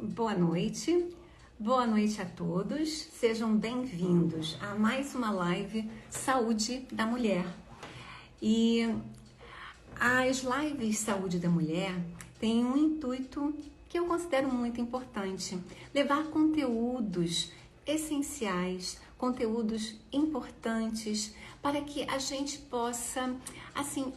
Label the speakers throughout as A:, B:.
A: Boa noite a todos, sejam bem-vindos a mais uma live Saúde da Mulher. E as lives Saúde da Mulher têm um intuito que eu considero muito importante: levar conteúdos essenciais, conteúdos importantes para que a gente possa, assim,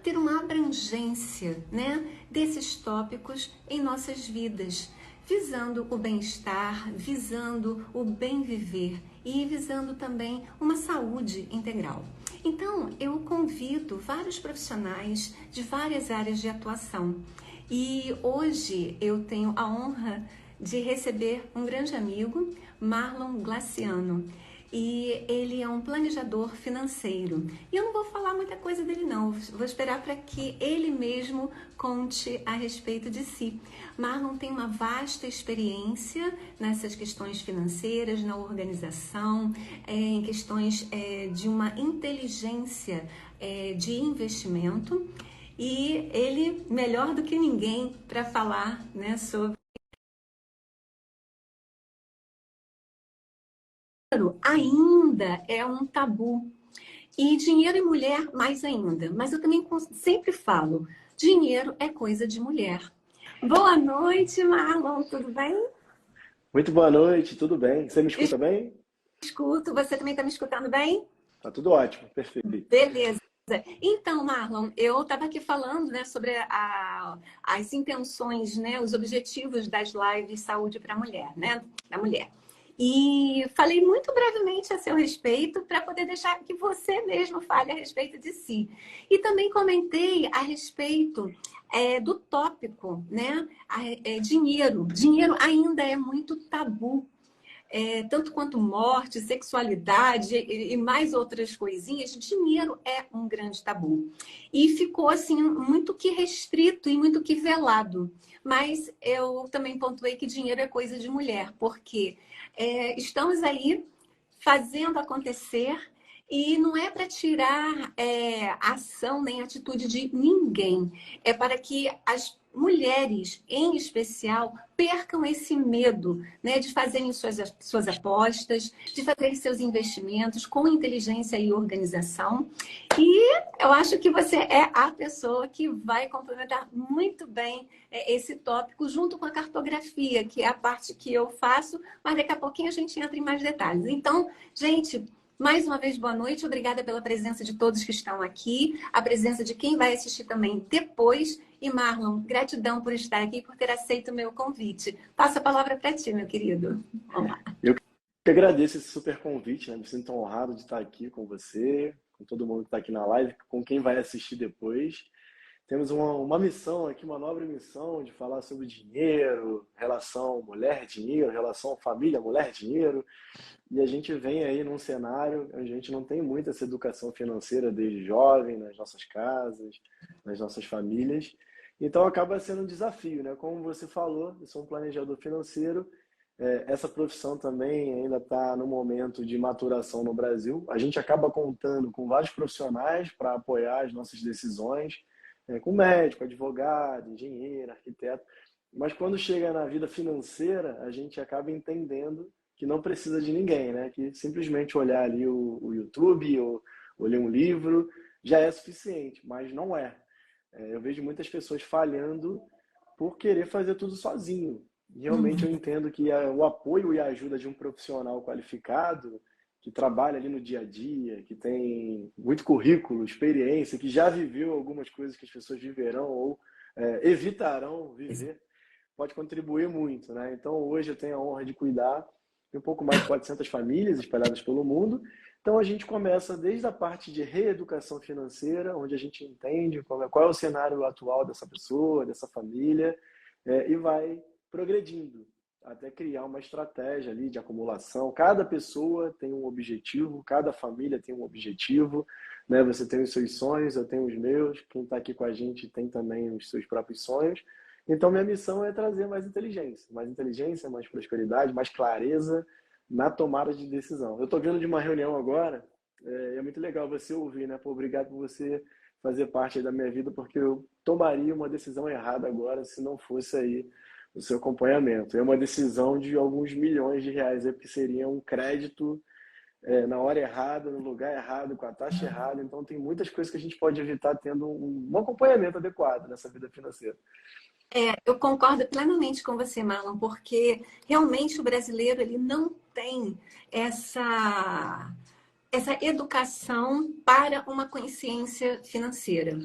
A: ter uma abrangência, né, desses tópicos em nossas vidas, visando o bem-estar, visando o bem viver e visando também uma saúde integral. Então, eu convido vários profissionais de várias áreas de atuação e hoje eu tenho a honra de receber um grande amigo, Marlon Glaciano. E ele é um planejador financeiro. E eu não vou falar muita coisa dele não, vou esperar para que ele mesmo conte a respeito de si. Marlon tem uma vasta experiência nessas questões financeiras, na organização, em questões de uma inteligência de investimento. E ele, melhor do que ninguém, para falar, né, sobre ainda é um tabu. E dinheiro e mulher mais ainda. Mas eu também sempre falo, dinheiro é coisa de mulher. Boa noite, Marlon, tudo bem?
B: Muito boa noite, tudo bem? Você me escuta bem?
A: Escuto, você também está me escutando bem?
B: Tá tudo ótimo, perfeito.
A: Beleza. Então, Marlon, eu estava aqui falando, né, sobre as intenções, né, os objetivos das lives Saúde para a Mulher, né, da mulher. E falei muito brevemente a seu respeito para poder deixar que você mesmo fale a respeito de si. E também comentei a respeito do tópico, né, dinheiro. Dinheiro ainda é muito tabu, tanto quanto morte, sexualidade e mais outras coisinhas, dinheiro é um grande tabu. E ficou assim muito que restrito e muito que velado. Mas eu também pontuei que dinheiro é coisa de mulher, porque estamos aí fazendo acontecer e não é para tirar ação nem atitude de ninguém. É para que as mulheres, em especial, percam esse medo, né, de fazerem suas apostas, de fazerem seus investimentos com inteligência e organização. E eu acho que você é a pessoa que vai complementar muito bem esse tópico, junto com a cartografia, que é a parte que eu faço, mas daqui a pouquinho a gente entra em mais detalhes. Então, gente, mais uma vez, boa noite. Obrigada pela presença de todos que estão aqui, a presença de quem vai assistir também depois. E Marlon, gratidão por estar aqui e por ter aceito o meu convite. Passo a palavra para ti, meu querido. Vamos lá.
B: Eu que agradeço esse super convite, né? Me sinto honrado de estar aqui com você, com todo mundo que está aqui na live, com quem vai assistir depois. Temos uma missão aqui, uma nobre missão de falar sobre dinheiro, relação mulher-dinheiro, relação família, mulher-dinheiro. E a gente vem aí num cenário onde a gente não tem muita essa educação financeira desde jovem, nas nossas casas, nas nossas famílias. Então acaba sendo um desafio, né? Como você falou, eu sou um planejador financeiro. Essa profissão também ainda está no momento de maturação no Brasil. A gente acaba contando com vários profissionais para apoiar as nossas decisões, com médico, advogado, engenheiro, arquiteto. Mas quando chega na vida financeira, a gente acaba entendendo que não precisa de ninguém, né? Que simplesmente olhar ali o YouTube ou ler um livro já é suficiente, mas não é. Eu vejo muitas pessoas falhando por querer fazer tudo sozinho. Realmente eu entendo que o apoio e a ajuda de um profissional qualificado, que trabalha ali no dia a dia, que tem muito currículo, experiência, que já viveu algumas coisas que as pessoas viverão ou evitarão viver, pode contribuir muito, né? Então hoje eu tenho a honra de cuidar de um pouco mais de 400 famílias espalhadas pelo mundo. Então a gente começa desde a parte de reeducação financeira, onde a gente entende qual é o cenário atual dessa pessoa, dessa família, e vai progredindo até criar uma estratégia ali de acumulação. Cada pessoa tem um objetivo, cada família tem um objetivo, né? Você tem os seus sonhos, eu tenho os meus, quem está aqui com a gente tem também os seus próprios sonhos. Então, minha missão é trazer mais inteligência, mais prosperidade, mais clareza na tomada de decisão. Eu estou vindo de uma reunião agora, é muito legal você ouvir, né? Pô, obrigado por você fazer parte aí da minha vida, porque eu tomaria uma decisão errada agora se não fosse aí o seu acompanhamento. É uma decisão de alguns milhões de reais, porque seria um crédito na hora errada, no lugar errado, com a taxa errada. Então, tem muitas coisas que a gente pode evitar tendo um acompanhamento adequado nessa vida financeira.
A: Eu concordo plenamente com você, Marlon, porque realmente o brasileiro ele não tem essa educação para uma consciência financeira.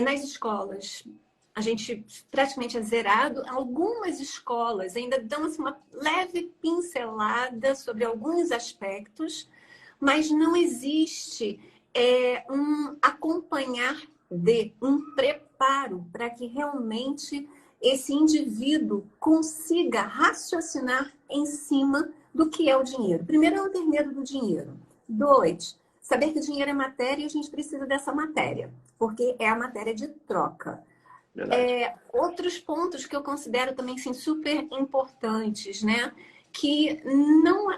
A: Nas escolas, a gente praticamente é zerado. Algumas escolas ainda dão assim, uma leve pincelada sobre alguns aspectos, mas não existe um acompanhar um preparo para que realmente esse indivíduo consiga raciocinar em cima do que é o dinheiro. Primeiro, não ter medo do dinheiro. 2, saber que o dinheiro é matéria e a gente precisa dessa matéria, porque é a matéria de troca. Outros pontos que eu considero também sim, super importantes, né? Que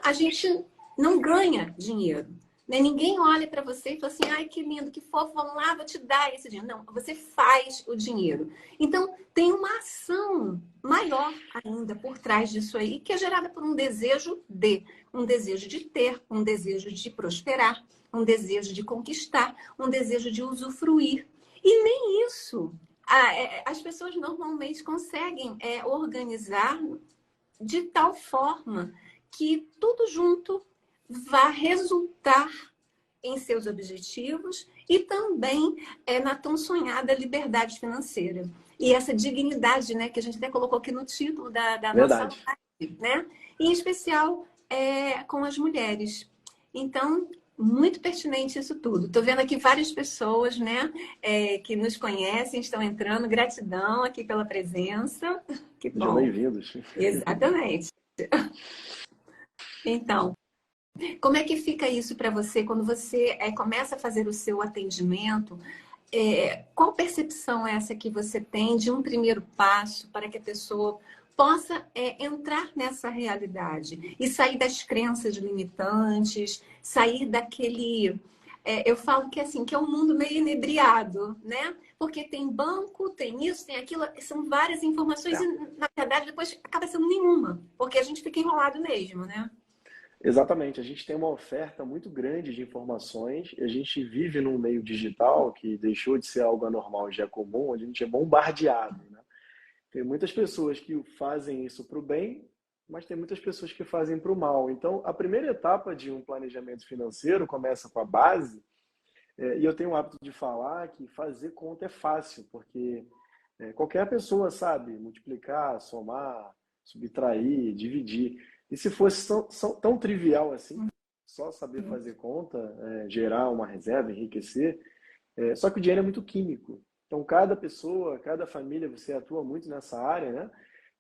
A: a gente não ganha dinheiro. Né? Ninguém olha para você e fala assim, ai, que lindo, que fofo, vamos lá, vou te dar esse dinheiro. Não, você faz o dinheiro. Então, tem uma ação maior ainda por trás disso aí, que é gerada por um desejo de ter, um desejo de prosperar, um desejo de conquistar, um desejo de usufruir. E nem isso as pessoas normalmente conseguem organizar de tal forma que tudo junto vá resultar em seus objetivos e também na tão sonhada liberdade financeira. E essa dignidade, né, que a gente até colocou aqui no título da nossa
B: Verdade.
A: live, né? Em especial com as mulheres. Então, muito pertinente isso tudo. Estou vendo aqui várias pessoas, né, que nos conhecem, estão entrando. Gratidão aqui pela presença. Que
B: Sejam
A: bom.
B: bem-vindos.
A: Exatamente. Então, como é que fica isso para você quando você começa a fazer o seu atendimento? Qual percepção é essa que você tem de um primeiro passo para que a pessoa possa entrar nessa realidade e sair das crenças limitantes, sair daquele... eu falo que assim, que é um mundo meio inebriado, né? Porque tem banco, tem isso, tem aquilo, são várias informações e, na verdade, depois acaba sendo nenhuma, porque a gente fica enrolado mesmo, né?
B: Exatamente, a gente tem uma oferta muito grande de informações e a gente vive num meio digital que deixou de ser algo anormal e já é comum, onde a gente é bombardeado, né? Tem muitas pessoas que fazem isso para o bem, mas tem muitas pessoas que fazem para o mal. Então, a primeira etapa de um planejamento financeiro começa com a base, e eu tenho o hábito de falar que fazer conta é fácil, porque qualquer pessoa sabe multiplicar, somar, subtrair, dividir. E se fosse tão trivial assim, só saber fazer conta, gerar uma reserva, enriquecer, só que o dinheiro é muito químico. Então, cada pessoa, cada família, você atua muito nessa área, né?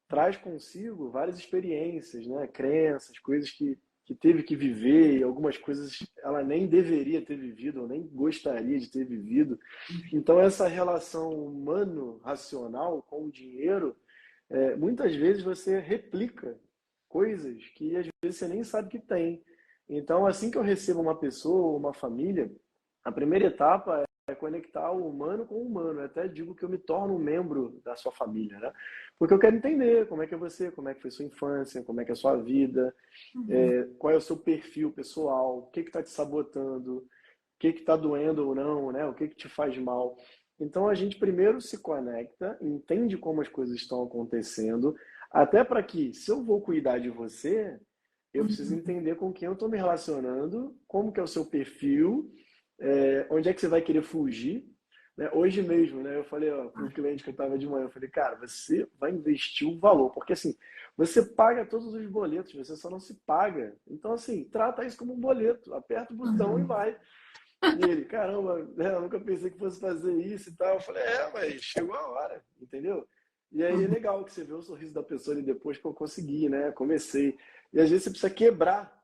B: Traz consigo várias experiências, né? Crenças, coisas que teve que viver, e algumas coisas ela nem deveria ter vivido, ou nem gostaria de ter vivido. Então, essa relação humano-racional com o dinheiro, muitas vezes você replica coisas que às vezes você nem sabe que tem. Então, assim que eu recebo uma pessoa, uma família, a primeira etapa é conectar o humano com o humano. Eu até digo que eu me torno um membro da sua família, né? Porque eu quero entender como é que é você, como é que foi sua infância, como é que é a sua vida, qual é o seu perfil pessoal, o que está te sabotando, o que está doendo ou não, né? O que te faz mal. Então a gente primeiro se conecta, entende como as coisas estão acontecendo, até para que, se eu vou cuidar de você, eu preciso entender com quem eu estou me relacionando, como que é o seu perfil, onde é que você vai querer fugir. Né? Hoje mesmo, né, eu falei para o cliente que eu estava de manhã, eu falei, cara, você vai investir o valor, porque assim, você paga todos os boletos, você só não se paga. Então, assim, trata isso como um boleto, aperta o botão e vai. E ele, caramba, eu nunca pensei que fosse fazer isso e tal. Eu falei, mas chegou a hora, entendeu? E aí é legal que você vê o sorriso da pessoa ali depois que eu consegui, né? Comecei. E às vezes você precisa quebrar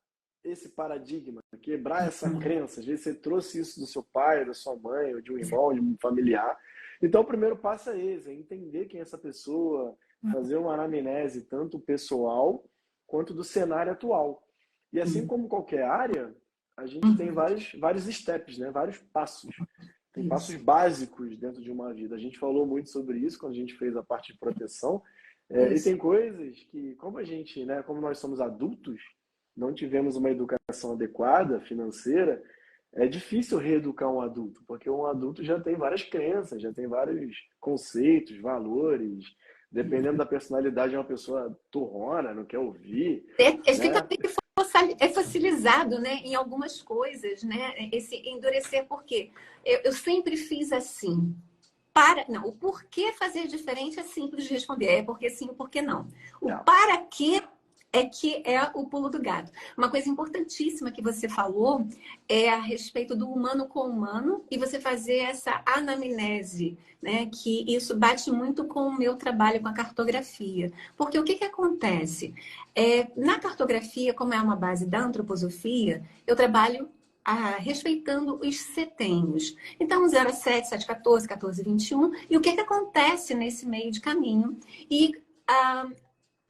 B: esse paradigma, quebrar essa crença. Às vezes você trouxe isso do seu pai, da sua mãe, ou de um irmão, de um familiar. Então o primeiro passo é esse, é entender quem é essa pessoa, fazer uma anamnese tanto pessoal quanto do cenário atual. E assim como qualquer área, a gente tem vários steps, né? Vários passos. Tem passos básicos dentro de uma vida. A gente falou muito sobre isso quando a gente fez a parte de proteção. E
A: Isso.
B: tem coisas que, como a gente, né, como nós somos adultos, não tivemos uma educação adequada financeira, é difícil reeducar um adulto, porque um adulto já tem várias crenças, já tem vários conceitos, valores. Dependendo da personalidade, é uma pessoa turrona, não quer ouvir,
A: Fica
B: né?
A: meio fossilizado, né, em algumas coisas, né? Esse endurecer, por quê? Eu sempre fiz assim. Não, o porquê fazer diferente é simples de responder. É porque sim, o porquê não. O
B: Não,
A: para quê é que é o pulo do gato. Uma coisa importantíssima que você falou é a respeito do humano com humano e você fazer essa anamnese, né? Que isso bate muito com o meu trabalho com a cartografia. Porque o que que acontece? Na cartografia, como é uma base da antroposofia, eu trabalho respeitando os setênios. Então, 0 a 7, 7 a 14, 14 a 21. E o que que acontece nesse meio de caminho? E ah,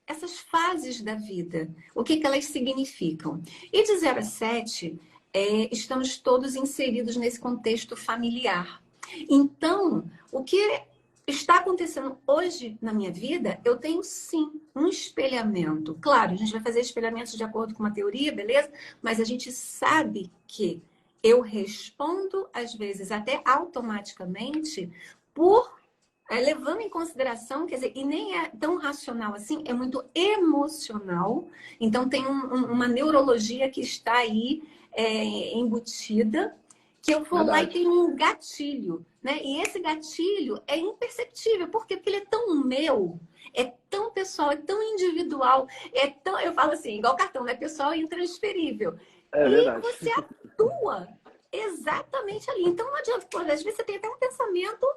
A: essas fases da vida, o que que elas significam? E de 0 a 7, estamos todos inseridos nesse contexto familiar. Então, o que está acontecendo hoje na minha vida, eu tenho sim um espelhamento. Claro, a gente vai fazer espelhamentos de acordo com uma teoria, beleza? Mas a gente sabe que eu respondo, às vezes, até automaticamente, por levando em consideração, quer dizer, e nem é tão racional assim, é muito emocional. Então, tem uma neurologia que está aí embutida, que eu vou lá e
B: verdade.
A: tenho um gatilho, né? E esse gatilho é imperceptível. Por quê? Porque ele é tão meu, é tão pessoal, é tão individual, é tão, eu falo assim, igual cartão, né? Pessoal e intransferível.
B: É
A: E
B: verdade.
A: você atua exatamente ali. Então não adianta, pô, às vezes você tem até um pensamento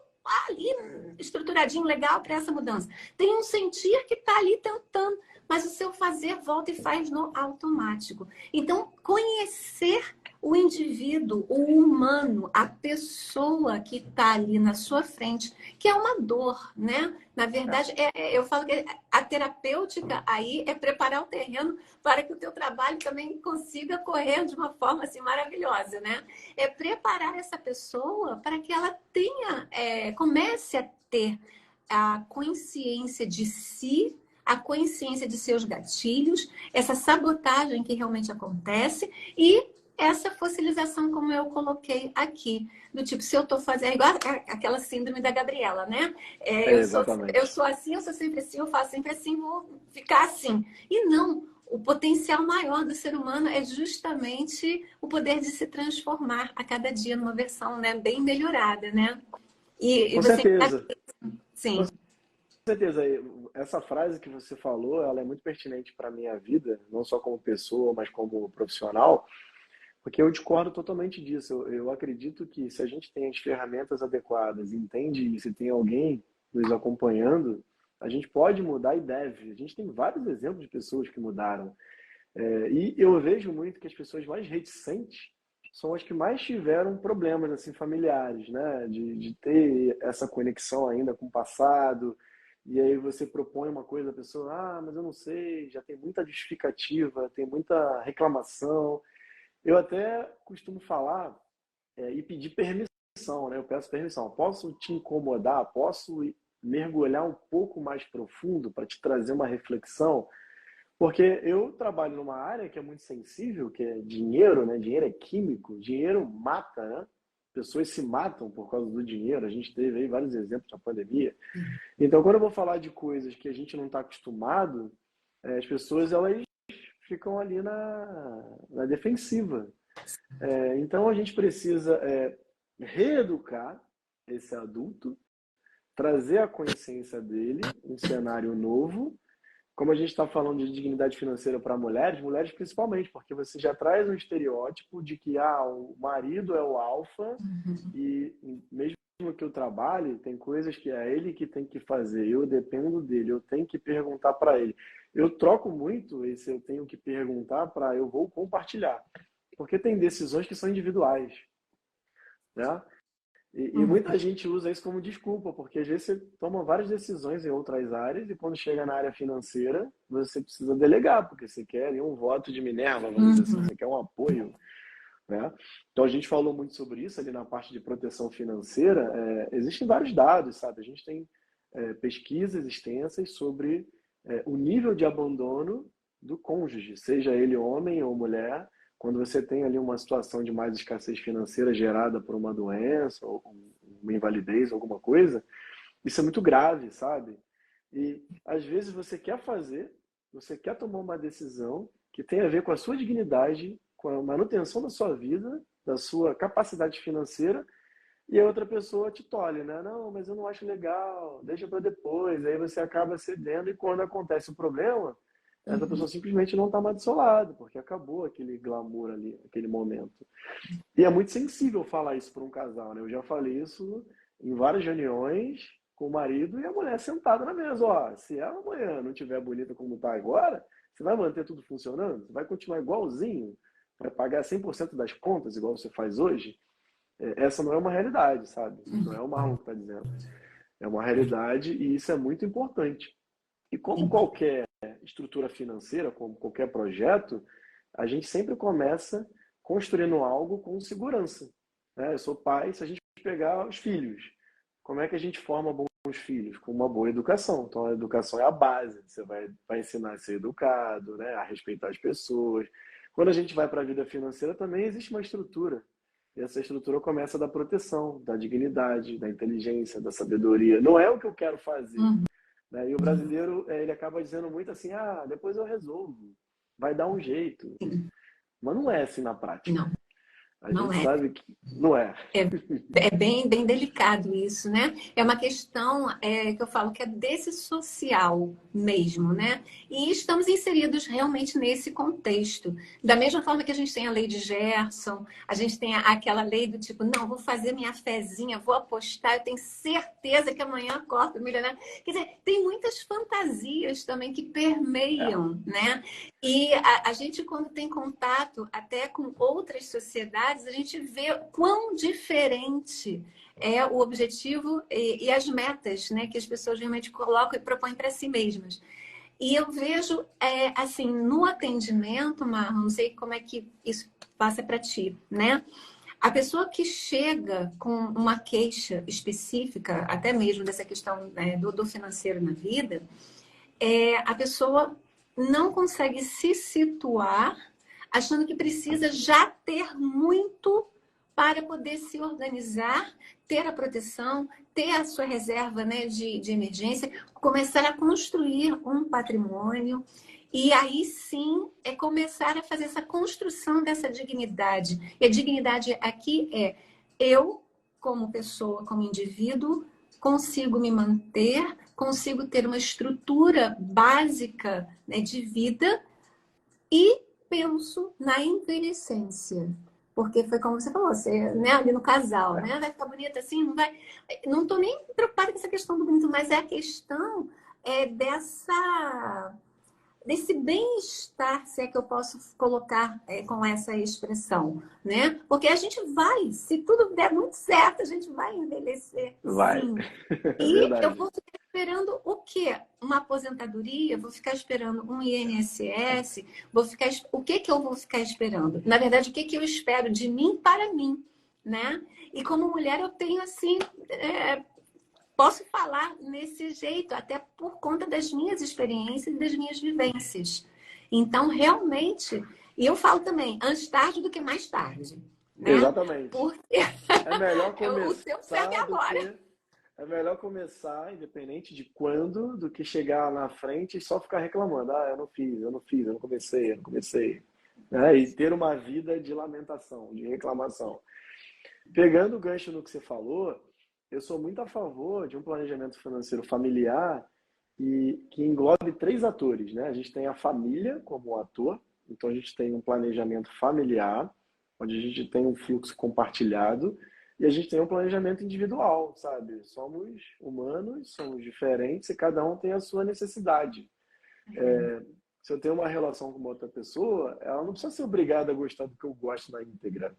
A: ali estruturadinho, legal para essa mudança. Tem um sentir que está ali tentando, mas o seu fazer volta e faz no automático. Então, conhecer o indivíduo, o humano, a pessoa que está ali na sua frente, que é uma dor, né? Na
B: É,
A: verdade, eu falo que a terapêutica aí é preparar o terreno para que o teu trabalho também consiga correr de uma forma assim maravilhosa, né? É preparar essa pessoa para que ela tenha, comece a ter a consciência de si, a consciência de seus gatilhos, essa sabotagem que realmente acontece e essa fossilização, como eu coloquei aqui, do tipo, se eu estou fazendo, igual aquela síndrome da Gabriela, né? Eu
B: exatamente.
A: sou assim, eu sou sempre assim, eu faço sempre assim, vou ficar assim. E não, o potencial maior do ser humano é justamente o poder de se transformar a cada dia numa versão, né, bem melhorada, né? E
B: Com
A: você,
B: certeza. Com
A: sim.
B: certeza. Essa frase que você falou, ela é muito pertinente para a minha vida, não só como pessoa, mas como profissional, porque eu discordo totalmente disso. Eu acredito que se a gente tem as ferramentas adequadas, entende isso, e tem alguém nos acompanhando, a gente pode mudar e deve. A gente tem vários exemplos de pessoas que mudaram. E eu vejo muito que as pessoas mais reticentes são as que mais tiveram problemas assim familiares, né? De ter essa conexão ainda com o passado. E aí você propõe uma coisa, a pessoa, mas eu não sei, já tem muita justificativa, tem muita reclamação. Eu até costumo falar e pedir permissão, né? Eu peço permissão. Posso te incomodar? Posso mergulhar um pouco mais profundo para te trazer uma reflexão? Porque eu trabalho numa área que é muito sensível, que é dinheiro, né? Dinheiro é químico, dinheiro mata, né? Pessoas se matam por causa do dinheiro. A gente teve aí vários exemplos na pandemia. Então, quando eu vou falar de coisas que a gente não está acostumado, as pessoas elas ficam ali na defensiva. Então, a gente precisa reeducar esse adulto, trazer a consciência dele, um cenário novo, como a gente está falando de dignidade financeira para mulheres, mulheres principalmente, porque você já traz um estereótipo de que o marido é o alfa e mesmo que eu trabalhe, tem coisas que é ele que tem que fazer, eu dependo dele, eu tenho que perguntar para ele. Eu troco muito esse eu tenho que perguntar para eu vou compartilhar, porque tem decisões que são individuais, né? E
A: Uhum.
B: muita gente usa isso como desculpa, porque às vezes você toma várias decisões em outras áreas e quando chega na área financeira, você precisa delegar, porque você quer ali um voto de Minerva, vamos dizer assim,
A: Uhum.
B: você quer um apoio, né? Então a gente falou muito sobre isso ali na parte de proteção financeira. Existem vários dados, sabe? A gente tem pesquisas extensas sobre o nível de abandono do cônjuge, seja ele homem ou mulher, quando você tem ali uma situação de mais escassez financeira gerada por uma doença ou uma invalidez, alguma coisa, isso é muito grave, sabe? E às vezes você quer tomar uma decisão que tem a ver com a sua dignidade, com a manutenção da sua vida, da sua capacidade financeira, e a outra pessoa te tolhe, né? Não, mas eu não acho legal, deixa para depois. Aí você acaba cedendo e quando acontece o problema, essa pessoa
A: Uhum.
B: simplesmente não está mais do seu lado, porque acabou aquele glamour ali, aquele momento. E é muito sensível falar isso para um casal, né? Eu já falei isso em várias reuniões com o marido e a mulher sentada na mesa. Ó, se ela amanhã não estiver bonita como está agora, você vai manter tudo funcionando? Você vai continuar igualzinho? Vai pagar 100% das contas igual você faz hoje? Essa não é uma realidade, sabe? Não é o Marlon que está dizendo. É uma realidade e isso é muito importante. E como
A: Sim.
B: qualquer estrutura financeira, como qualquer projeto, a gente sempre começa construindo algo com segurança, né? Eu sou pai, se a gente pegar os filhos, como é que a gente forma bons filhos? Com uma boa educação. Então, a educação é a base. Você vai ensinar a ser educado, né? A respeitar as pessoas. Quando a gente vai para a vida financeira, também existe uma estrutura. E essa estrutura começa da proteção, da dignidade, da inteligência, da sabedoria. Não é o que eu quero fazer,
A: Uhum.
B: né? E o brasileiro, ele acaba dizendo muito assim, ah, depois eu resolvo, vai dar um jeito.
A: Sim.
B: Mas não é assim na prática.
A: Não,
B: A
A: não
B: gente
A: é.
B: sabe que não é.
A: É, é bem delicado isso, né? É uma questão que eu falo que é desse social mesmo, né? E estamos inseridos realmente nesse contexto. Da mesma forma que a gente tem a lei de Gerson, a gente tem aquela lei do tipo, não, vou fazer minha fezinha, vou apostar, eu tenho certeza que amanhã acordo milionário. Quer dizer, tem muitas fantasias também que
B: É,
A: permeiam, né? E a gente, quando tem contato até com outras sociedades, a gente vê quão diferente é o objetivo e as metas, né, que as pessoas realmente colocam e propõem para si mesmas. E eu vejo, assim, no atendimento, Marlon, não sei como é que isso passa para ti, né? A pessoa que chega com uma queixa específica, até mesmo dessa questão, do financeiro na vida, a pessoa não consegue se situar achando que precisa já ter muito para poder se organizar, ter a proteção, ter a sua reserva, né, de emergência, começar a construir um patrimônio. E aí sim é começar a fazer essa construção dessa dignidade. E a dignidade aqui é eu, como pessoa, como indivíduo, consigo me manter, consigo ter uma estrutura básica, né, de vida e penso na envelhecência. Porque foi como você falou, você, né, ali no casal,
B: é.
A: né? Vai ficar bonita assim, não vai. Não estou nem preocupada com essa questão do bonito, mas é a questão desse bem-estar, se é que eu posso colocar com essa expressão, né? Porque a gente vai, se tudo der muito certo, a gente vai envelhecer,
B: Vai.
A: sim.
B: É
A: E eu
B: verdade.
A: vou ficar esperando o quê? Uma aposentadoria? Vou ficar esperando um INSS? O que que eu vou ficar esperando? Na verdade, o que que eu espero de mim para mim, né? E como mulher, eu tenho assim, posso falar nesse jeito, até por conta das minhas experiências e das minhas vivências. Então, realmente, e eu falo também, antes tarde do que mais tarde, né?
B: Exatamente.
A: Porque
B: É melhor
A: o tempo serve
B: começar do
A: agora.
B: que é melhor começar, independente de quando, do que chegar na frente e só ficar reclamando. Ah, eu não comecei, eu não comecei. Né? E ter uma vida de lamentação, de reclamação. Pegando o gancho no que você falou, eu sou muito a favor de um planejamento financeiro familiar e que englobe três atores, né? A gente tem a família como um ator, então a gente tem um planejamento familiar, onde a gente tem um fluxo compartilhado, e a gente tem um planejamento individual, sabe? Somos humanos, somos diferentes e cada um tem a sua necessidade. Se eu tenho uma relação com uma outra pessoa, ela não precisa ser obrigada a gostar do que eu gosto na íntegra.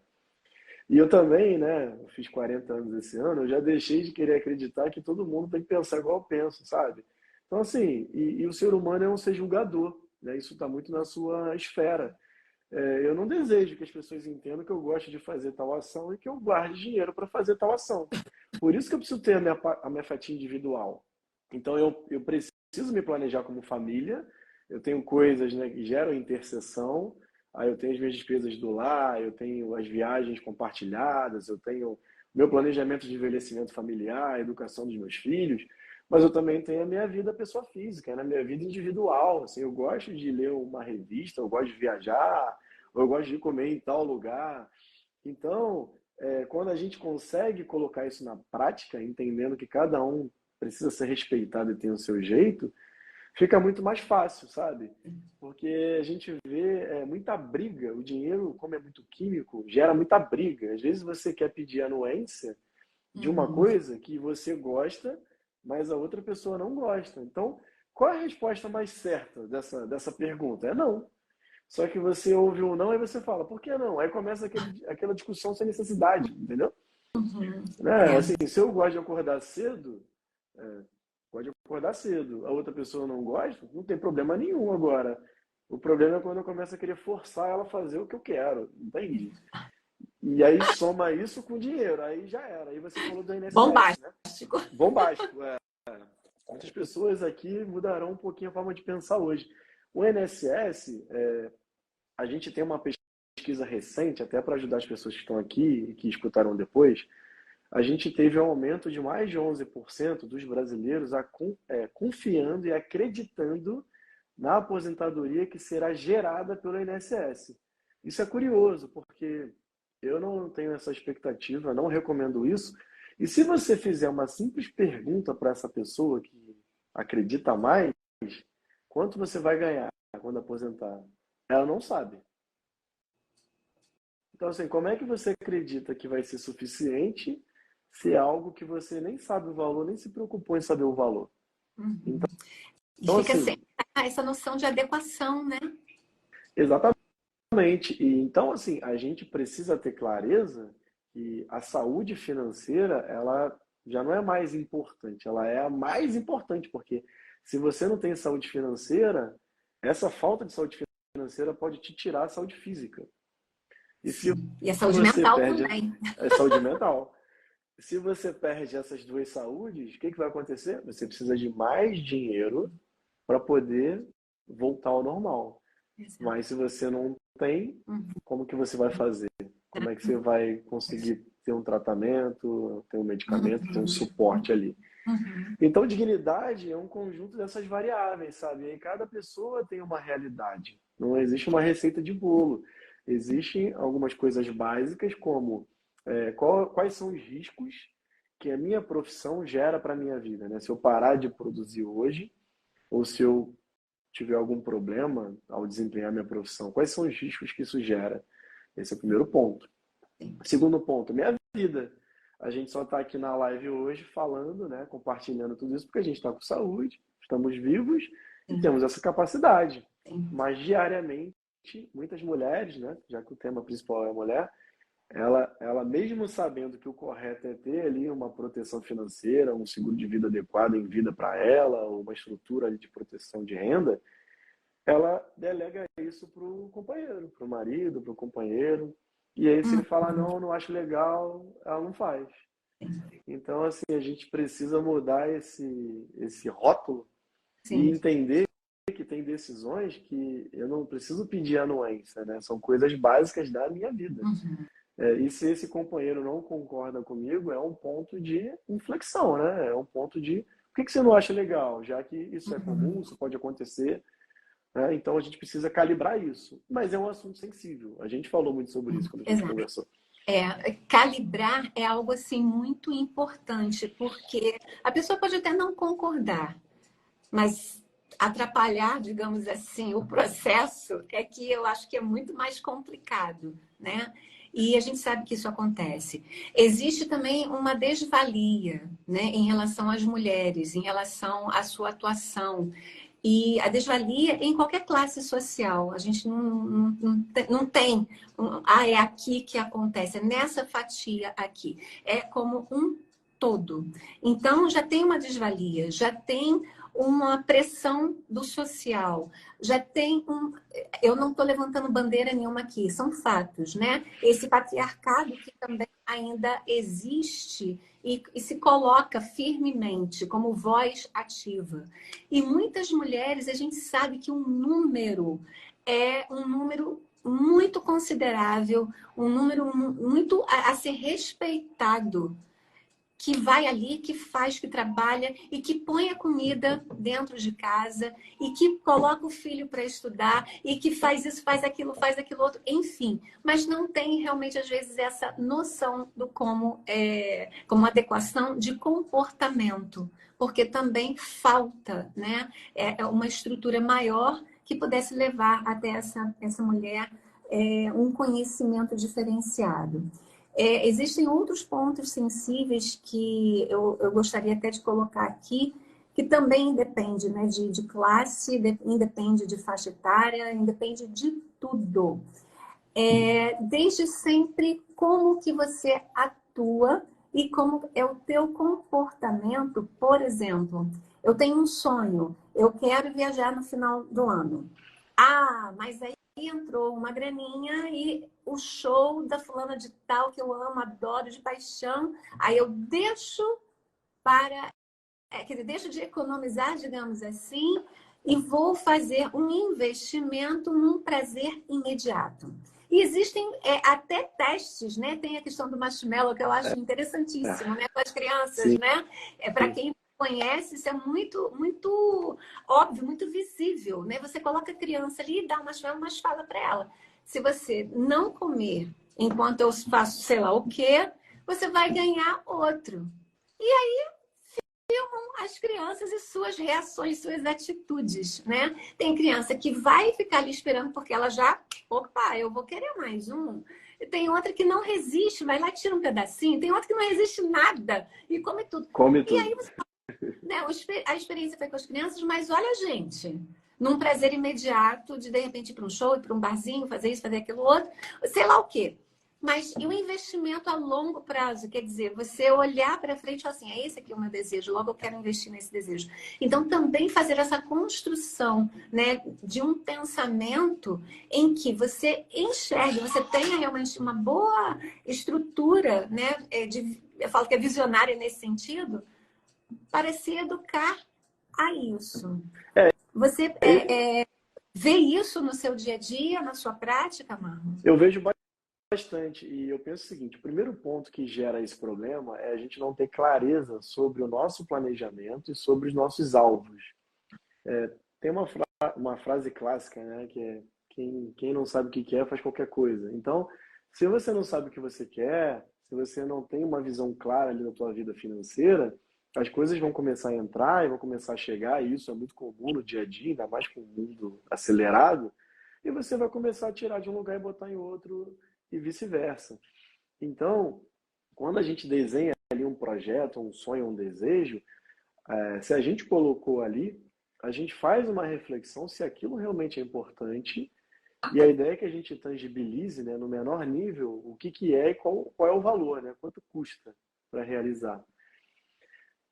B: E eu também, né? Eu fiz 40 anos esse ano, eu já deixei de querer acreditar que todo mundo tem que pensar igual eu penso, sabe? Então, assim, e o ser humano é um ser julgador, né? Isso está muito na sua esfera. Eu não desejo que as pessoas entendam que eu gosto de fazer tal ação e que eu guarde dinheiro para fazer tal ação. Por isso que eu preciso ter a minha fatia individual. Então, eu preciso me planejar como família, eu tenho coisas, né, que geram interseção, aí eu tenho as minhas despesas do lar, eu tenho as viagens compartilhadas, eu tenho meu planejamento de envelhecimento familiar, a educação dos meus filhos, mas eu também tenho a minha vida pessoa física, né, a minha vida individual. Assim, eu gosto de ler uma revista, eu gosto de viajar, ou eu gosto de comer em tal lugar. Então, quando a gente consegue colocar isso na prática, entendendo que cada um precisa ser respeitado e tem o seu jeito, fica muito mais fácil, sabe? Porque a gente vê muita briga. O dinheiro, como é muito químico, gera muita briga. Às vezes você quer pedir anuência de uma
A: Uhum.
B: coisa que você gosta, mas a outra pessoa não gosta. Então, qual é a resposta mais certa dessa pergunta? É não. Só que você ouve um não e você fala, por que não? Aí começa aquela discussão sem necessidade, entendeu?
A: Uhum.
B: Né?
A: É.
B: Assim, se eu gosto de acordar cedo, é, pode acordar cedo. A outra pessoa não gosta, não tem problema nenhum agora. O problema é quando eu começo a querer forçar ela a fazer o que eu quero, entende? E aí soma isso com dinheiro, aí já era. Aí você falou do INSS, né?
A: Bombástico.
B: Bombástico, é. Muitas pessoas aqui mudarão um pouquinho a forma de pensar hoje. O INSS, a gente tem uma pesquisa recente, até para ajudar as pessoas que estão aqui e que escutaram depois, a gente teve um aumento de mais de 11% dos brasileiros confiando e acreditando na aposentadoria que será gerada pelo INSS. Isso é curioso, porque eu não tenho essa expectativa, não recomendo isso. E se você fizer uma simples pergunta para essa pessoa que acredita mais, quanto você vai ganhar quando aposentar? Ela não sabe. Então, assim, como é que você acredita que vai ser suficiente se é algo que você nem sabe o valor, nem se preocupou em saber o valor?
A: Uhum. E
B: Então,
A: fica sem
B: assim,
A: essa noção de adequação, né?
B: exatamente. E então, assim, a gente precisa ter clareza que a saúde financeira, ela já não é mais importante, ela é a mais importante, porque se você não tem saúde financeira, essa falta de saúde financeira pode te tirar a saúde física. E se
A: Sim. E a saúde
B: você
A: mental
B: perde
A: também.
B: a saúde mental, se você perde essas duas saúdes, o que vai acontecer? Você precisa de mais dinheiro para poder voltar ao normal.
A: Exato.
B: Mas se você não tem,
A: Uhum.
B: como que você vai fazer? Como é que você vai conseguir ter um tratamento, ter um medicamento, ter um
A: Uhum.
B: suporte ali?
A: Uhum.
B: Então, dignidade é um conjunto dessas variáveis, sabe? E aí cada pessoa tem uma realidade. Não existe uma receita de bolo. Existem algumas coisas básicas, como quais são os riscos que a minha profissão gera para a minha vida, né? Se eu parar de produzir hoje, ou se eu tiver algum problema ao desempenhar minha profissão, quais são os riscos que isso gera? Esse é o primeiro ponto. Segundo ponto, minha vida. A gente só está aqui na live hoje falando, né, compartilhando tudo isso porque a gente está com saúde, estamos vivos e
A: Sim,
B: temos essa capacidade.
A: sim.
B: Mas diariamente, muitas mulheres, né, já que o tema principal é a mulher, ela mesmo sabendo que o correto é ter ali uma proteção financeira, um seguro de vida adequado em vida para ela, uma estrutura ali de proteção de renda, ela delega isso para o companheiro, para o marido, para o companheiro. E aí, se ele falar,
A: Uhum.
B: não, não acho legal, ela não faz. Então, assim, a gente precisa mudar esse rótulo e
A: Sim.
B: entender que tem decisões que eu não preciso pedir anuência, né? São coisas básicas da minha vida.
A: Uhum.
B: E se esse companheiro não concorda comigo, é um ponto de inflexão, né? É um ponto de por que você não acha legal? Já que isso é comum,
A: Uhum.
B: isso pode acontecer, né? Então a gente precisa calibrar isso. Mas é um assunto sensível. A gente falou muito sobre isso quando a gente
A: Exato.
B: conversou.
A: Calibrar é algo assim muito importante, porque a pessoa pode até não concordar, mas atrapalhar, digamos assim, o processo é que eu acho que é muito mais complicado, né? E a gente sabe que isso acontece. Existe também uma desvalia, né, em relação às mulheres, em relação à sua atuação. E a desvalia em qualquer classe social. A gente não tem, é aqui que acontece, é nessa fatia aqui. É como um todo. Então, já tem uma desvalia, já tem uma pressão do social, já tem um. Eu não estou levantando bandeira nenhuma aqui, são fatos, né? Esse patriarcado que também ainda existe e se coloca firmemente como voz ativa. E muitas mulheres, a gente sabe que um número é um número muito considerável, um número muito a ser respeitado, que vai ali, que faz, que trabalha e que põe a comida dentro de casa e que coloca o filho para estudar e que faz isso, faz aquilo outro, enfim. Mas não tem realmente, às vezes, essa noção do como adequação de comportamento, porque também falta, né, uma estrutura maior que pudesse levar até essa mulher um conhecimento diferenciado. Existem outros pontos sensíveis que eu gostaria até de colocar aqui, que também independe, né, de classe, independe de faixa etária, independe de tudo. Desde sempre, como que você atua e como é o teu comportamento. Por exemplo, eu tenho um sonho, eu quero viajar no final do ano. Ah, mas aí entrou uma graninha e o show da fulana de tal, que eu amo, adoro de paixão, aí eu deixo para... quer dizer, deixo de economizar, digamos assim, e vou fazer um investimento num prazer imediato. E existem até testes, né? Tem a questão do marshmallow, que eu acho interessantíssimo, né? Com as crianças,
B: Sim.
A: né? Para quem conhece, isso é muito, muito óbvio, muito visível, né? Você coloca a criança ali e dá um marshmallow, mas fala para ela. Se você não comer enquanto eu faço sei lá o quê, você vai ganhar outro. E aí as crianças e suas reações, suas atitudes, né? Tem criança que vai ficar ali esperando porque ela já, opa, eu vou querer mais um. Tem outra que não resiste, vai lá, tira um pedacinho. Tem outra que não resiste nada e come tudo.
B: Come
A: E
B: tudo.
A: aí, né, a experiência foi com as crianças, mas olha, gente, num prazer imediato de repente ir para um show, ir para um barzinho, fazer isso, fazer aquilo outro, sei lá o quê. Mas e o investimento a longo prazo? Quer dizer, você olhar para frente e falar assim, é esse aqui o meu desejo, logo eu quero investir nesse desejo. Então, também fazer essa construção, né, de um pensamento em que você enxergue, você tenha realmente uma boa estrutura, né, eu falo que é visionária nesse sentido, para se educar a isso. Você vê isso no seu dia a dia, na sua prática, Marlon?
B: Eu vejo bastante, e eu penso o seguinte: o primeiro ponto que gera esse problema é a gente não ter clareza sobre o nosso planejamento e sobre os nossos alvos. Tem uma frase clássica, né, que é quem não sabe o que quer faz qualquer coisa. Então, se você não sabe o que você quer, se você não tem uma visão clara ali da tua vida financeira, as coisas vão começar a entrar e vão começar a chegar, e isso é muito comum no dia a dia, ainda mais com o mundo acelerado, e você vai começar a tirar de um lugar e botar em outro e vice-versa. Então, quando a gente desenha ali um projeto, um sonho, um desejo, se a gente colocou ali, a gente faz uma reflexão se aquilo realmente é importante, e a ideia é que a gente tangibilize, né, no menor nível o que é e qual é o valor, né, quanto custa para realizar.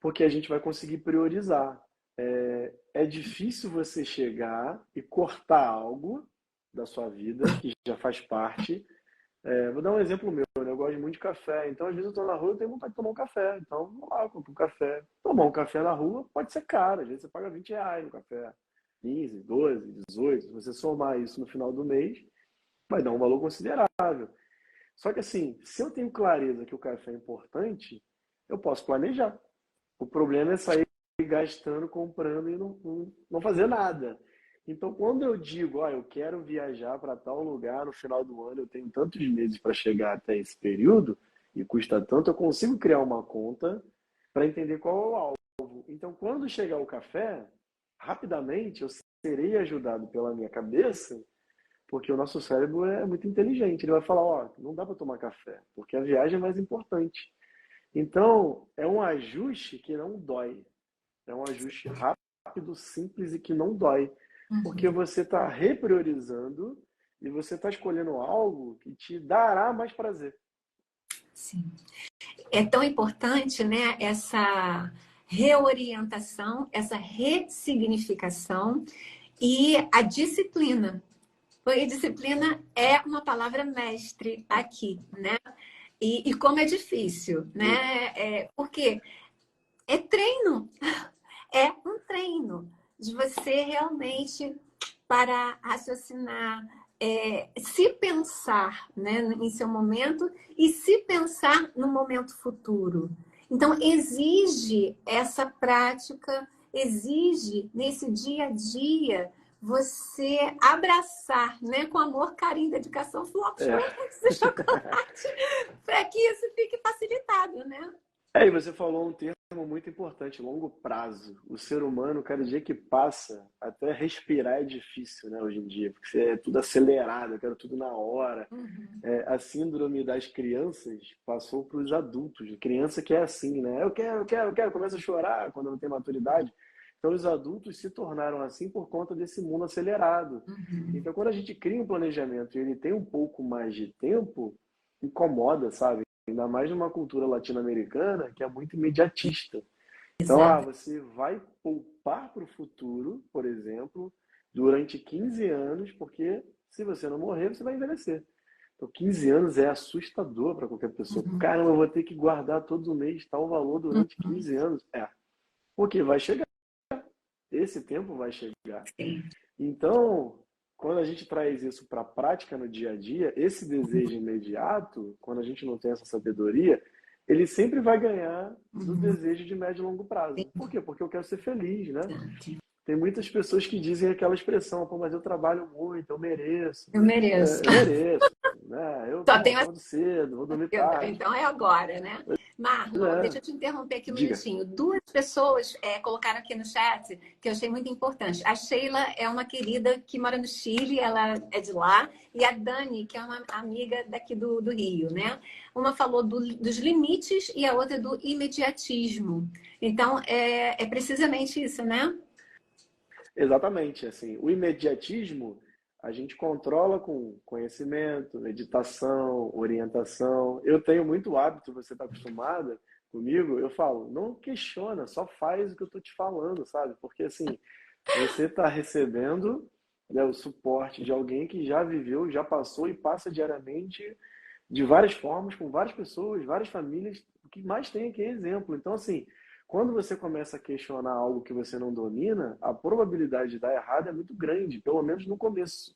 B: Porque a gente vai conseguir priorizar. É difícil você chegar e cortar algo da sua vida que já faz parte. Vou dar um exemplo meu, né? Eu gosto muito de café, então às vezes eu estou na rua e tenho vontade de tomar um café. Então vou lá, compro um café. Tomar um café na rua pode ser caro, às vezes você paga R$ 20 no café, 15, 12, 18. Se você somar isso no final do mês, vai dar um valor considerável. Só que assim, se eu tenho clareza que o café é importante, eu posso planejar. O problema é sair gastando, comprando e não fazer nada. Então, quando eu digo, eu quero viajar para tal lugar no final do ano, eu tenho tantos meses para chegar até esse período e custa tanto, eu consigo criar uma conta para entender qual é o alvo. Então, quando chegar o café, rapidamente eu serei ajudado pela minha cabeça, porque o nosso cérebro é muito inteligente. Ele vai falar, não dá para tomar café, porque a viagem é mais importante. Então, é um ajuste que não dói. É um ajuste rápido, simples e que não dói. Porque você está repriorizando e você está escolhendo algo que te dará mais prazer.
A: Sim. É tão importante, né, essa reorientação, essa ressignificação e a disciplina. Porque disciplina é uma palavra mestre aqui, né? E como é difícil, né? Porque é treino, é um treino de você realmente parar, raciocinar, se pensar, né, em seu momento e se pensar no momento futuro. Então, exige essa prática, exige nesse dia a dia você abraçar, né, com amor, carinho, dedicação, flocos,
B: É.
A: croquetes e chocolate, para que isso fique facilitado, né?
B: E você falou um termo muito importante, longo prazo. O ser humano, cada dia que passa, até respirar é difícil, né, hoje em dia, porque é tudo acelerado, eu quero tudo na hora.
A: Uhum.
B: A síndrome das crianças passou para os adultos. Criança que é assim, né? Eu quero, começa a chorar quando não tem maturidade. Então, os adultos se tornaram assim por conta desse mundo acelerado.
A: Uhum.
B: Então, quando a gente cria um planejamento e ele tem um pouco mais de tempo, incomoda, sabe? Ainda mais numa cultura latino-americana que é muito imediatista. Então,
A: Exato.
B: você vai poupar para o futuro, por exemplo, durante 15 anos, porque se você não morrer, você vai envelhecer. Então, 15 anos é assustador para qualquer pessoa.
A: Uhum.
B: Caramba, eu vou ter que guardar todo mês tal valor durante
A: Uhum.
B: 15 anos. Porque vai chegar. Esse tempo vai chegar.
A: Sim.
B: Então, quando a gente traz isso para a prática no dia a dia, esse desejo imediato, quando a gente não tem essa sabedoria, ele sempre vai ganhar do
A: Uhum.
B: desejo de médio e longo prazo. Por quê? Porque eu quero ser feliz, né?
A: Exato.
B: Tem muitas pessoas que dizem aquela expressão, pô, mas eu trabalho muito, eu mereço.
A: Eu mereço.
B: Eu mereço, né?
A: Só
B: Pô,
A: tenho
B: acordo cedo, vou dormir tarde.
A: Então é agora, né? Marlon,
B: É,
A: deixa eu te interromper aqui um
B: diga.
A: minutinho. Duas pessoas colocaram aqui no chat que eu achei muito importante. A Sheila é uma querida que mora no Chile, ela é de lá, e a Dani, que é uma amiga daqui do Rio, né? Uma falou dos limites e a outra do imediatismo. Então, é precisamente isso, né?
B: Exatamente, assim, o imediatismo a gente controla com conhecimento, meditação, orientação. Eu tenho muito hábito, você está acostumada comigo, eu falo, não questiona, só faz o que eu estou te falando, sabe? Porque assim, você está recebendo, né, o suporte de alguém que já viveu, já passou e passa diariamente de várias formas, com várias pessoas, várias famílias. O que mais tem aqui é exemplo. Então, assim, quando você começa a questionar algo que você não domina, a probabilidade de dar errado é muito grande, pelo menos no começo.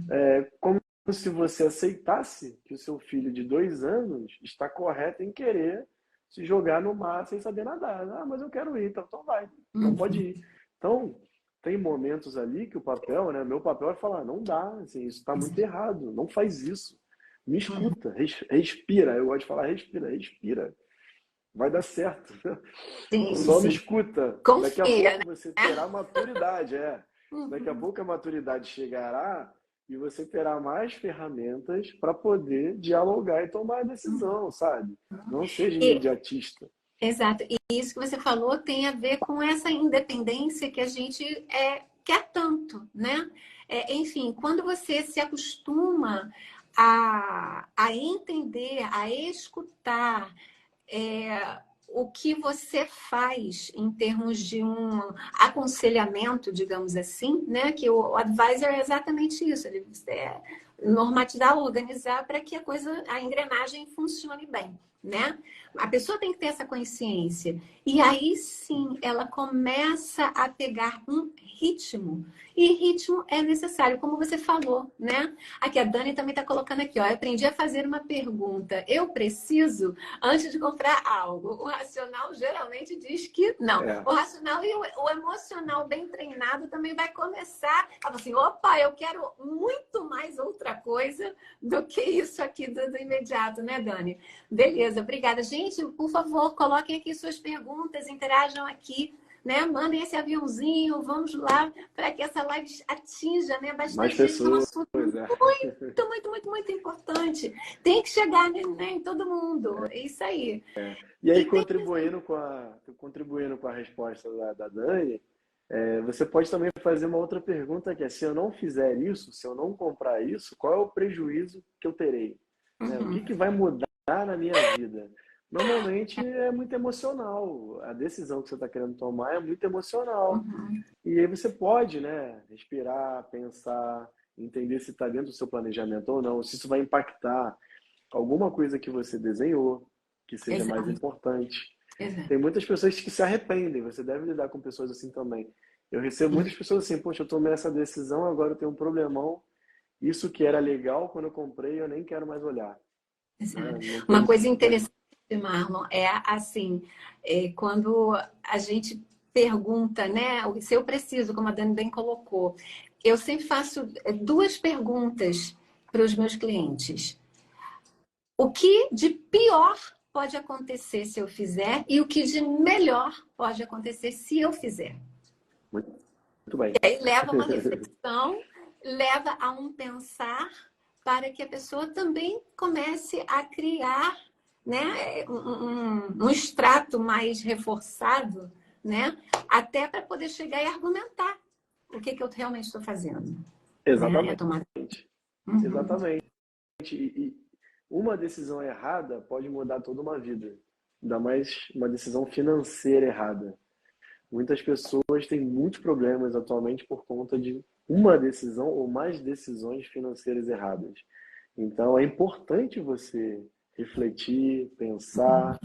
B: É como se você aceitasse que o seu filho de 2 anos está correto em querer se jogar no mar sem saber nadar. Ah, mas eu quero ir, então vai, então pode
A: Uhum.
B: ir. Então, tem momentos ali que o papel, né, meu papel é falar, não dá, assim, isso está muito errado, não faz isso. Me
A: Uhum.
B: escuta, respira. Eu gosto de falar, respira, respira. Vai dar certo.
A: Sim,
B: Só me
A: sim.
B: escuta. Daqui a
A: Confia,
B: pouco
A: né?
B: você terá maturidade, Daqui a
A: Uhum.
B: pouco a maturidade chegará e você terá mais ferramentas para poder dialogar e tomar a decisão, sabe? Não seja
A: E,
B: imediatista.
A: exato. E isso que você falou tem a ver com essa independência que a gente quer tanto, né? Enfim, quando você se acostuma a entender, a escutar o que você faz em termos de um aconselhamento, digamos assim, né? Que o advisor é exatamente isso, ele normatizar, organizar para que a coisa, a engrenagem funcione bem, né? A pessoa tem que ter essa consciência. E aí sim ela começa a pegar um ritmo. E ritmo é necessário, como você falou, né? Aqui a Dani também está colocando aqui, ó. Eu aprendi a fazer uma pergunta. Eu preciso antes de comprar algo. O racional geralmente diz que não.
B: É,
A: O racional e o emocional bem treinado também vai começar a falar assim: opa, eu quero muito mais outra coisa do que isso aqui do imediato, né, Dani? Beleza, obrigada. Gente, por favor, coloquem aqui suas perguntas, interajam aqui. Né? Mandem esse aviãozinho, vamos lá, para que essa live atinja, né,
B: mais
A: bastante gente, que é um
B: pessoas,
A: assunto
B: é.
A: muito, muito, muito importante. Tem que chegar, né, em todo mundo. É isso aí.
B: E aí,
A: E tem.
B: contribuindo com a resposta da Dani, você pode também fazer uma outra pergunta que é, se eu não fizer isso, se eu não comprar isso, qual é o prejuízo que eu terei? Né? O que
A: Uhum,
B: que vai mudar na minha vida? Normalmente é muito emocional. A decisão que você está querendo tomar é muito emocional.
A: uhum,
B: E aí você pode, né, respirar, pensar, entender se está dentro do seu planejamento ou não, se isso vai impactar. alguma coisa que você desenhou, que seja mais
A: Exato,
B: importante.
A: exato.
B: Tem muitas pessoas que se arrependem, você deve lidar com pessoas assim também. Eu recebo muitas pessoas assim, poxa, eu tomei essa decisão, agora eu tenho um problemão, isso que era legal quando eu comprei, eu nem quero mais olhar, né?
A: Exato.
B: Não
A: Uma
B: tem,
A: coisa
B: não tem...
A: interessante, Marlon, é assim, quando a gente pergunta, né, se eu preciso, como a Dani bem colocou, eu sempre faço duas perguntas para os meus clientes. O que de pior pode acontecer se eu fizer e o que de melhor pode acontecer se eu fizer?
B: Muito bem.
A: E aí leva a uma reflexão, leva a um pensar para que a pessoa também comece a criar, né, um extrato mais reforçado, né, até para poder chegar e argumentar o que eu realmente estou fazendo. Né? É
B: Exatamente,
A: tomar... Uhum.
B: exatamente. E uma decisão errada pode mudar toda uma vida. Ainda mais uma decisão financeira errada. Muitas pessoas têm muitos problemas atualmente por conta de uma decisão ou mais decisões financeiras erradas. Então é importante você refletir, pensar,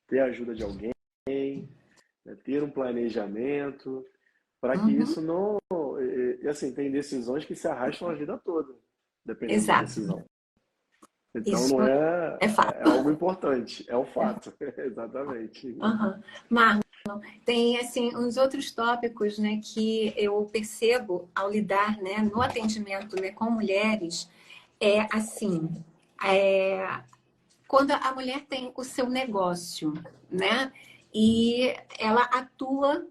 B: ter a ajuda de alguém, né, ter um planejamento, para que
A: Uhum.
B: isso não. E assim, tem decisões que se arrastam a vida toda, dependendo da
A: Exato.
B: decisão. Então
A: Isso
B: não é,
A: é
B: é
A: fato.
B: algo importante, é o fato. Exatamente.
A: Uhum. Tem assim uns outros tópicos, né, que eu percebo ao lidar, né, no atendimento, né, com mulheres, é assim, é, quando a mulher tem o seu negócio, né, e ela atua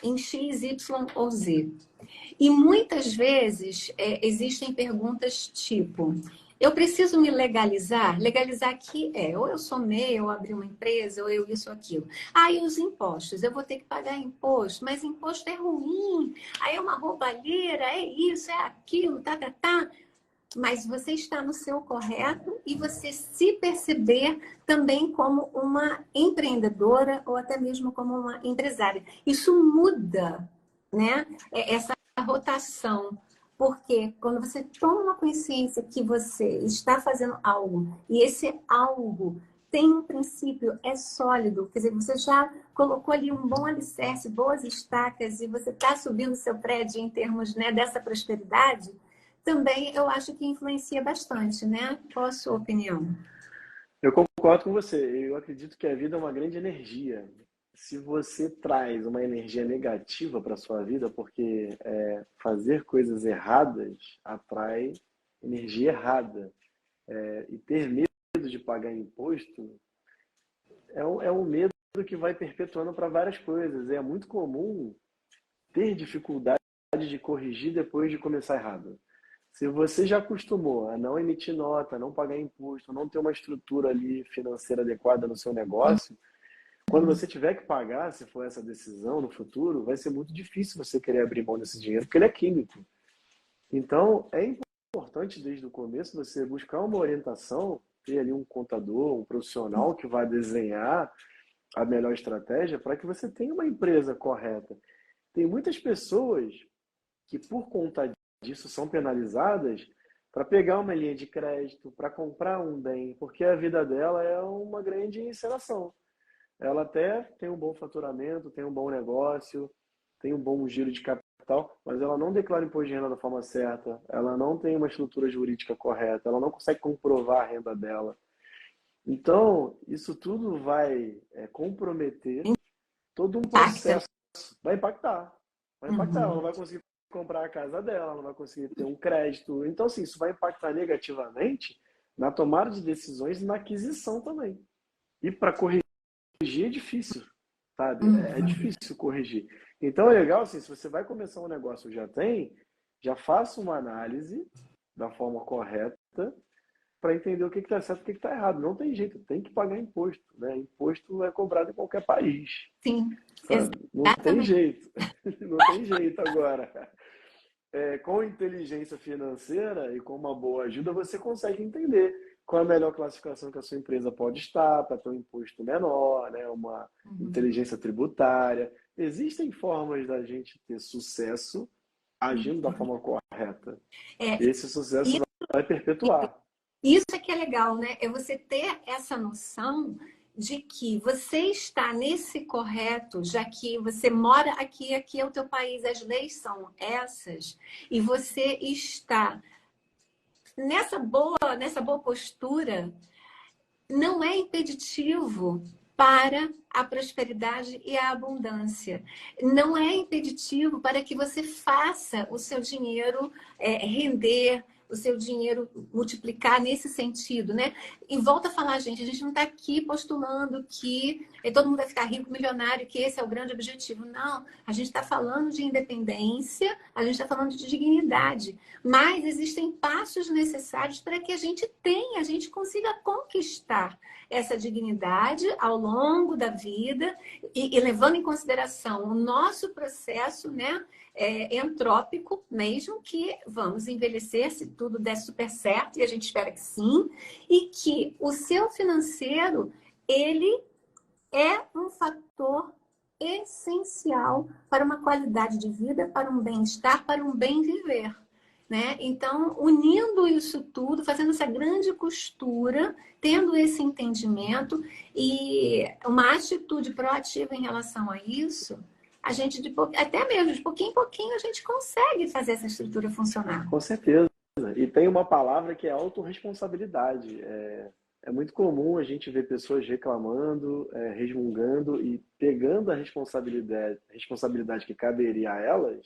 A: em X, Y ou Z. E muitas vezes existem perguntas tipo: eu preciso me legalizar? Legalizar aqui ou eu sou MEI, eu abri uma empresa, ou eu isso ou aquilo. Ah, e os impostos? Eu vou ter que pagar imposto, mas imposto é ruim, aí é uma roubalheira, é isso, é aquilo, tá, tá, tá. Mas você está no seu correto e você se perceber também como uma empreendedora ou até mesmo como uma empresária. Isso muda, né? Essa rotação. Porque quando você toma uma consciência que você está fazendo algo e esse algo tem um princípio, é sólido, quer dizer, você já colocou ali um bom alicerce, boas estacas e você está subindo seu prédio em termos, né, dessa prosperidade, também eu acho que influencia bastante, né? Qual a sua opinião?
B: Eu concordo com você. Eu acredito que a vida é uma grande energia. Se você traz uma energia negativa para a sua vida, porque fazer coisas erradas atrai energia errada. E ter medo de pagar imposto é um medo que vai perpetuando para várias coisas. É muito comum ter dificuldade de corrigir depois de começar errado. Se você já acostumou a não emitir nota, não pagar imposto, não ter uma estrutura ali financeira adequada no seu negócio, quando você tiver que pagar, se for essa decisão no futuro, vai ser muito difícil você querer abrir mão desse dinheiro, porque ele é químico. Então, é importante desde o começo você buscar uma orientação, ter ali um contador, um profissional que vai desenhar a melhor estratégia para que você tenha uma empresa correta. Tem muitas pessoas que, por conta disso, são penalizadas para pegar uma linha de crédito, para comprar um bem, porque a vida dela é uma grande encenação. Ela até tem um bom faturamento, tem um bom negócio, tem um bom giro de capital, mas ela não declara imposto de renda da forma certa, ela não tem uma estrutura jurídica correta, ela não consegue comprovar a renda dela. Então, isso tudo vai comprometer todo um
A: Impacta.
B: processo. Vai impactar. Vai impactar. Ela não
A: Uhum.
B: vai conseguir comprar a casa dela, ela não vai conseguir ter um crédito. Então, assim, isso vai impactar negativamente na tomada de decisões e na aquisição também. E para corrigir é difícil, sabe? É
A: Uhum.
B: difícil corrigir. Então, é legal, assim, se você vai começar um negócio já tem, já faça uma análise da forma correta para entender o que está certo e o que está errado. Não tem jeito, tem que pagar imposto, né? Imposto é cobrado em qualquer país,
A: Sim,
B: sabe? Não tem
A: exatamente.
B: jeito, não tem jeito agora. Com inteligência financeira e com uma boa ajuda, você consegue entender qual é a melhor classificação que a sua empresa pode estar para ter um imposto menor, né? Uma
A: Uhum.
B: inteligência tributária. Existem formas da gente ter sucesso agindo da forma correta.
A: É,
B: Esse sucesso
A: isso
B: vai perpetuar.
A: Isso é que é legal, né? É você ter essa noção de que você está nesse correto, já que você mora aqui, aqui é o teu país, as leis são essas, e você está nessa boa postura, não é impeditivo para a prosperidade e a abundância. Não é impeditivo para que você faça o seu dinheiro render, o seu dinheiro multiplicar nesse sentido, né? E volta a falar, gente, a gente não está aqui postulando que todo mundo vai ficar rico, milionário, que esse é o grande objetivo. Não, a gente está falando de independência, a gente está falando de dignidade. Mas existem passos necessários para que a gente tenha, a gente consiga conquistar essa dignidade ao longo da vida e levando em consideração o nosso processo, né, entrópico, mesmo que vamos envelhecer se tudo der super certo, e a gente espera que sim, e que o seu financeiro, ele é um fator essencial para uma qualidade de vida, para um bem-estar, para um bem viver. Né? Então, unindo isso tudo, fazendo essa grande costura, tendo esse entendimento e uma atitude proativa em relação a isso, a gente, até mesmo de pouquinho em pouquinho, a gente consegue fazer essa estrutura funcionar.
B: Com certeza. E tem uma palavra que é autorresponsabilidade. É muito comum a gente ver pessoas reclamando, resmungando e pegando a responsabilidade que caberia a elas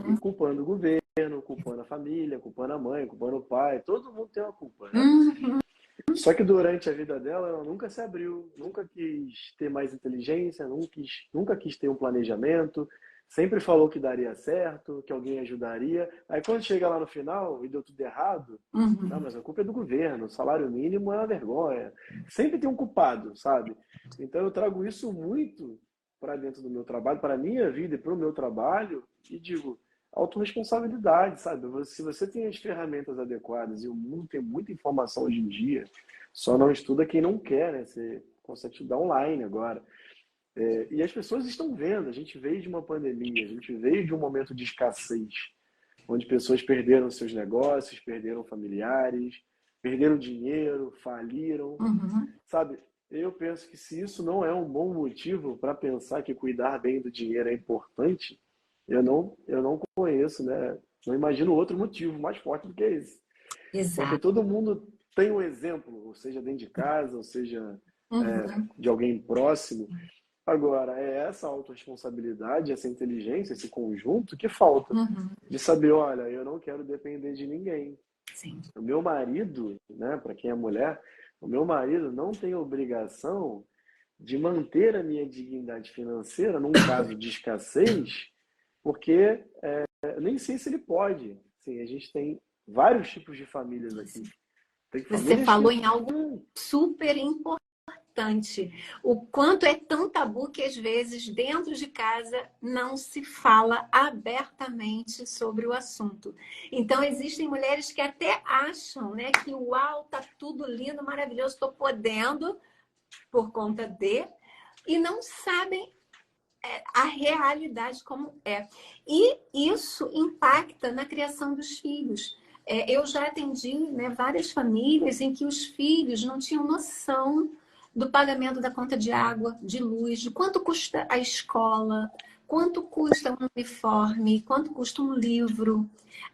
B: e culpando o governo, culpando a família, culpando a mãe, culpando o pai. Todo mundo tem uma culpa, né? Só que durante a vida dela, ela nunca se abriu, nunca quis ter mais inteligência, nunca quis ter um planejamento, sempre falou que daria certo, que alguém ajudaria. Aí quando chega lá no final e deu tudo errado, não, mas a culpa é do governo, o salário mínimo é uma vergonha. Sempre tem um culpado, sabe? Então eu trago isso muito para dentro do meu trabalho, para a minha vida e para o meu trabalho, e digo, autorresponsabilidade, sabe? Se você tem as ferramentas adequadas, e o mundo tem muita informação hoje em dia, só não estuda quem não quer, né? Você consegue estudar online agora. E as pessoas estão vendo, a gente veio de uma pandemia, a gente veio de um momento de escassez, onde pessoas perderam seus negócios, perderam familiares, perderam dinheiro, faliram, sabe? Eu penso que se isso não é um bom motivo para pensar que cuidar bem do dinheiro é importante, eu não conheço, né? Não imagino outro motivo mais forte do que esse. Porque
A: Exato.
B: todo mundo tem um exemplo, ou seja, dentro de casa, ou seja, de alguém próximo. Agora, é essa autorresponsabilidade, essa inteligência, esse conjunto que falta. De saber, olha, eu não quero depender de ninguém.
A: Sim.
B: O meu marido, né, para quem é mulher, o meu marido não tem obrigação de manter a minha dignidade financeira num caso de escassez, porque eu nem sei se ele pode. Sim, a gente tem vários tipos de famílias aqui. Tem
A: Você
B: famílias
A: falou
B: que...
A: em algo super importante. O quanto é tão tabu que às vezes dentro de casa não se fala abertamente sobre o assunto. Então existem mulheres que até acham, né, que uau, tá tudo lindo, maravilhoso, estou podendo por conta de, e não sabem a realidade como é. E isso impacta na criação dos filhos. Eu já atendi, né, várias famílias em que os filhos não tinham noção do pagamento da conta de água, de luz, de quanto custa a escola, quanto custa um uniforme, quanto custa um livro,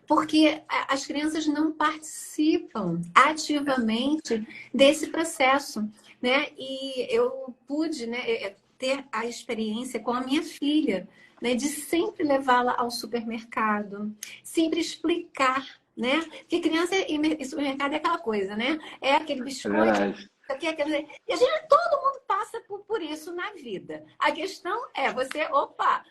A: porque as crianças não participam ativamente desse processo, né? E eu pude, né, ter a experiência com a minha filha, né, de sempre levá-la ao supermercado, sempre explicar, né? Porque criança e supermercado é aquela coisa, né? É aquele biscoito. E a gente, todo mundo passa por isso na vida. A questão é você,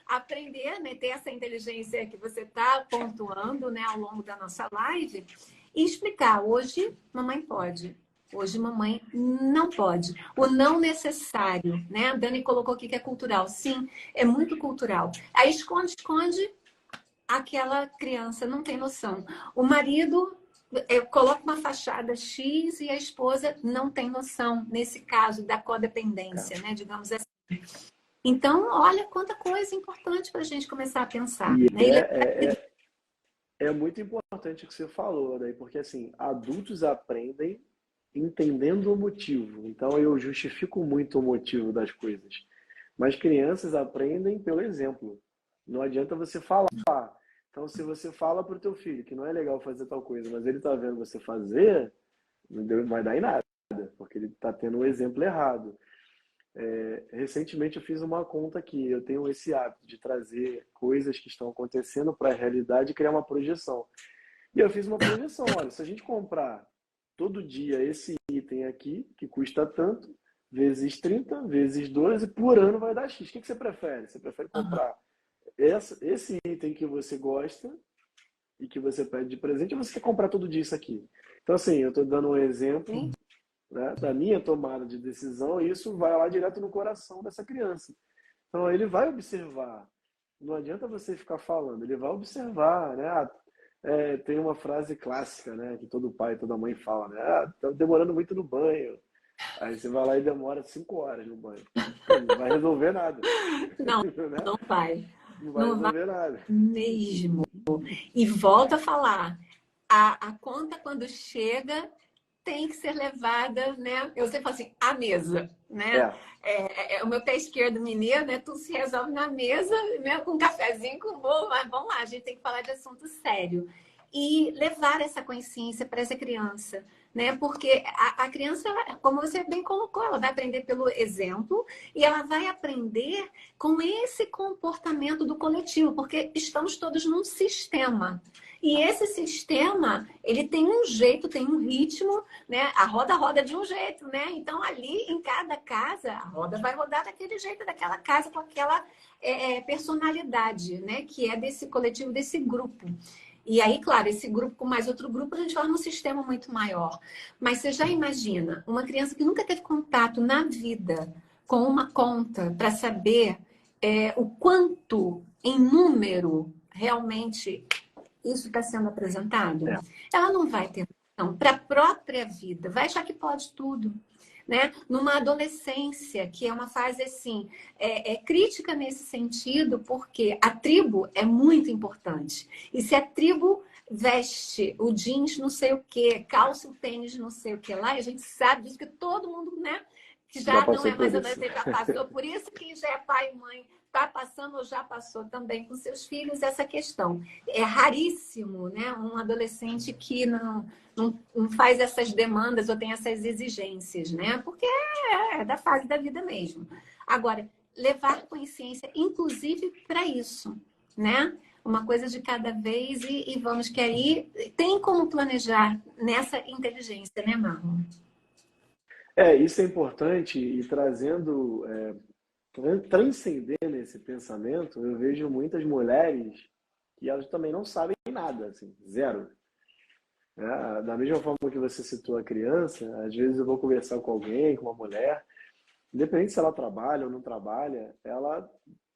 A: aprender, né, ter essa inteligência que você está pontuando, né, ao longo da nossa live e explicar. Hoje, mamãe pode. Hoje, mamãe não pode. O não necessário, né? A Dani colocou aqui que é cultural. Sim, é muito cultural. Aí esconde, aquela criança não tem noção. O marido coloca uma fachada X e a esposa não tem noção, nesse caso da codependência, né? Digamos assim. Então, olha quanta coisa importante para a gente começar a pensar.
B: E
A: Né?
B: É muito importante o que você falou, daí, porque assim, adultos aprendem entendendo o motivo. Então eu justifico muito o motivo das coisas. Mas crianças aprendem pelo exemplo. Não adianta você falar. Então se você fala para o teu filho que não é legal fazer tal coisa, mas ele está vendo você fazer, não vai dar em nada, porque ele está tendo o exemplo errado. Recentemente eu fiz uma conta aqui. Eu tenho esse hábito de trazer coisas que estão acontecendo para a realidade e criar uma projeção. E eu fiz uma projeção. Olha, se a gente comprar todo dia esse item aqui, que custa tanto, vezes 30, vezes 12, por ano vai dar X. O que você prefere? Você prefere
A: Aham.
B: comprar esse item que você gosta e que você pede de presente, ou você quer comprar todo dia isso aqui? Então, assim, eu estou dando um exemplo,
A: Sim.
B: né, da minha tomada de decisão, e isso vai lá direto no coração dessa criança. Então ele vai observar. Não adianta você ficar falando, ele vai observar, né? Tem uma frase clássica, né? Que todo pai, toda mãe fala, né? Tá demorando muito no banho. Aí você vai lá e demora 5 horas no banho. Pô, não vai resolver nada,
A: Não,
B: né?
A: não vai.
B: Não vai
A: Não vai
B: resolver nada.
A: mesmo. E volto a falar, a conta quando chega tem que ser levada, né? Eu sempre falo assim, à mesa, né?
B: É,
A: O meu pé esquerdo mineiro, né? Tudo se resolve na mesa, né? Com um cafezinho, com bolo, mas vamos lá, a gente tem que falar de assunto sério. E levar essa consciência para essa criança, né? Porque a criança, como você bem colocou, ela vai aprender pelo exemplo e ela vai aprender com esse comportamento do coletivo, porque estamos todos num sistema. E esse sistema, ele tem um jeito, tem um ritmo, né? A roda roda de um jeito, né? Então, ali em cada casa, a roda vai rodar daquele jeito, daquela casa, com aquela personalidade, né? Que é desse coletivo, desse grupo. E aí, claro, esse grupo com mais outro grupo, a gente forma um sistema muito maior. Mas você já imagina uma criança que nunca teve contato na vida com uma conta para saber o quanto em número realmente isso está sendo apresentado?
B: é.
A: Ela não vai ter noção para a própria vida, vai achar que pode tudo. Né? Numa adolescência, que é uma fase assim, crítica nesse sentido, porque a tribo é muito importante. E se a tribo veste o jeans não sei o que, calça o tênis não sei o que lá, e a gente sabe disso, que todo mundo, né, que
B: Já
A: já não
B: passou
A: é
B: por
A: mais
B: isso.
A: adolescente, já passou por isso, que já é pai e mãe, está passando ou já passou também com seus filhos essa questão. É raríssimo, né, um adolescente que não faz essas demandas ou tem essas exigências, né? Porque é da fase da vida mesmo. Agora, levar consciência, inclusive, para isso, né? Uma coisa de cada vez e vamos que aí tem como planejar nessa inteligência, né, Marlon?
B: Isso é importante e trazendo, transcendendo esse pensamento, eu vejo muitas mulheres que elas também não sabem nada, assim, zero. Da mesma forma que você citou a criança, às vezes eu vou conversar com alguém, com uma mulher, independente se ela trabalha ou não trabalha, ela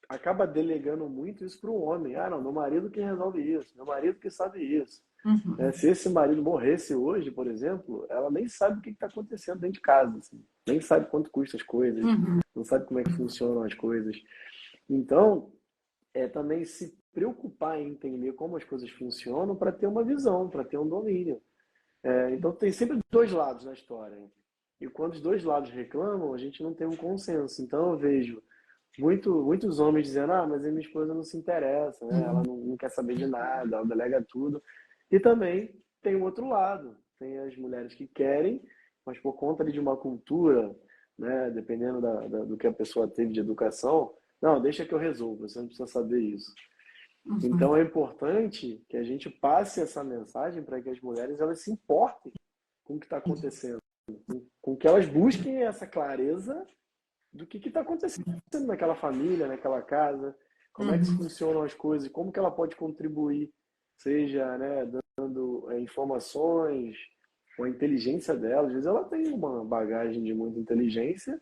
B: acaba delegando muito isso para o homem. Ah, não, meu marido que resolve isso, meu marido que sabe isso.
A: Uhum.
B: Se esse marido morresse hoje, por exemplo, ela nem sabe o que está acontecendo dentro de casa, assim. Nem sabe quanto custam as coisas,
A: Uhum.
B: não sabe como é que funcionam as coisas. Então, também se preocupar em entender como as coisas funcionam para ter uma visão, para ter um domínio. Então tem sempre dois lados na história. E quando os dois lados reclamam, a gente não tem um consenso. Então eu vejo muitos homens dizendo, ah, mas a minha esposa não se interessa, né? Ela
A: Uhum.
B: não quer saber de nada, ela delega tudo. E também tem o outro lado. Tem as mulheres que querem, mas por conta ali de uma cultura, né, dependendo do que a pessoa teve de educação, não, deixa que eu resolvo, você não precisa saber isso.
A: Uhum.
B: Então é importante que a gente passe essa mensagem para que as mulheres elas se importem com o que está acontecendo, com que elas busquem essa clareza do que está acontecendo naquela família, naquela casa, como é que
A: Uhum.
B: funcionam as coisas, como que ela pode contribuir, seja, né, dando informações, com a inteligência dela. Às vezes ela tem uma bagagem de muita inteligência,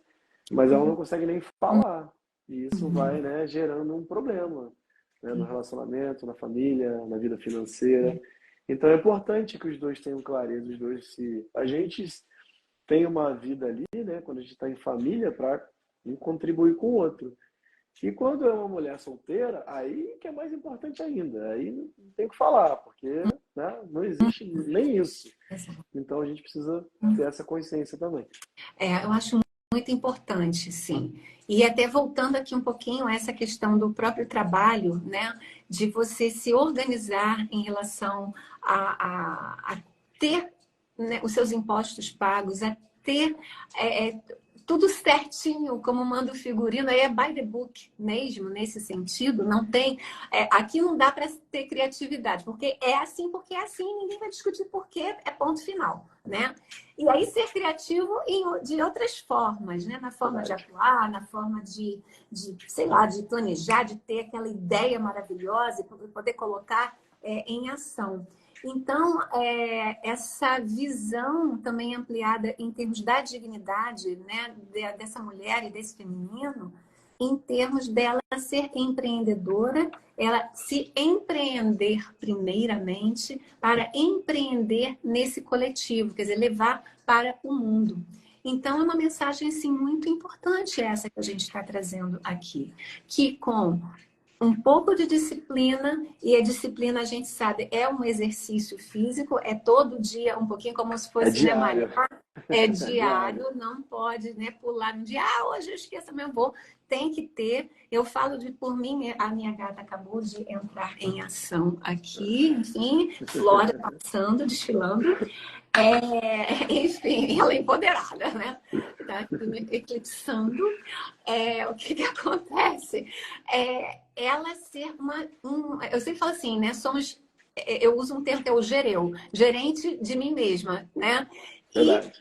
B: mas ela não consegue nem falar. E isso vai, né, gerando um problema, né, no relacionamento, na família, na vida financeira. Então é importante que os dois tenham clareza, os dois se. A gente tem uma vida ali, né, quando a gente está em família, para um contribuir com o outro. E quando é uma mulher solteira, aí que é mais importante ainda. Aí não tem o que falar, porque, né, não existe nem isso.
A: Exato.
B: Então a gente precisa ter essa consciência também.
A: Eu acho muito importante, sim. E até voltando aqui um pouquinho a essa questão do próprio trabalho, né? De você se organizar em relação a ter, né, os seus impostos pagos, a ter tudo certinho, como manda o figurino, aí é by the book mesmo, nesse sentido, não tem. Aqui não dá para ter criatividade, porque é assim, ninguém vai discutir porquê, é ponto final, né? E aí ser criativo de outras formas, né? Na forma de
B: Verdade.
A: atuar, na forma sei lá, de planejar, de ter aquela ideia maravilhosa e poder colocar em ação. Então, essa visão também ampliada em termos da dignidade, né, dessa mulher e desse feminino, em termos dela ser empreendedora, ela se empreender primeiramente para empreender nesse coletivo, quer dizer, levar para o mundo. Então, é uma mensagem assim, muito importante essa que a gente está trazendo aqui, que com um pouco de disciplina, e a disciplina, a gente sabe, é um exercício físico, é todo dia, um pouquinho como se
B: É
A: fosse, né,
B: diário.
A: malhar, é
B: É diário.
A: diário, não pode, né, pular um dia, hoje eu esqueço meu voo, tem que ter. Eu falo por mim, a minha gata acabou de entrar em ação aqui, enfim, Flora passando, desfilando, enfim, ela é empoderada, né? Está aqui me eclipsando. O que acontece? Ela ser eu sempre falo assim, né? Eu uso um termo que é o gereu, gerente de mim mesma, né? E
B: Verdade.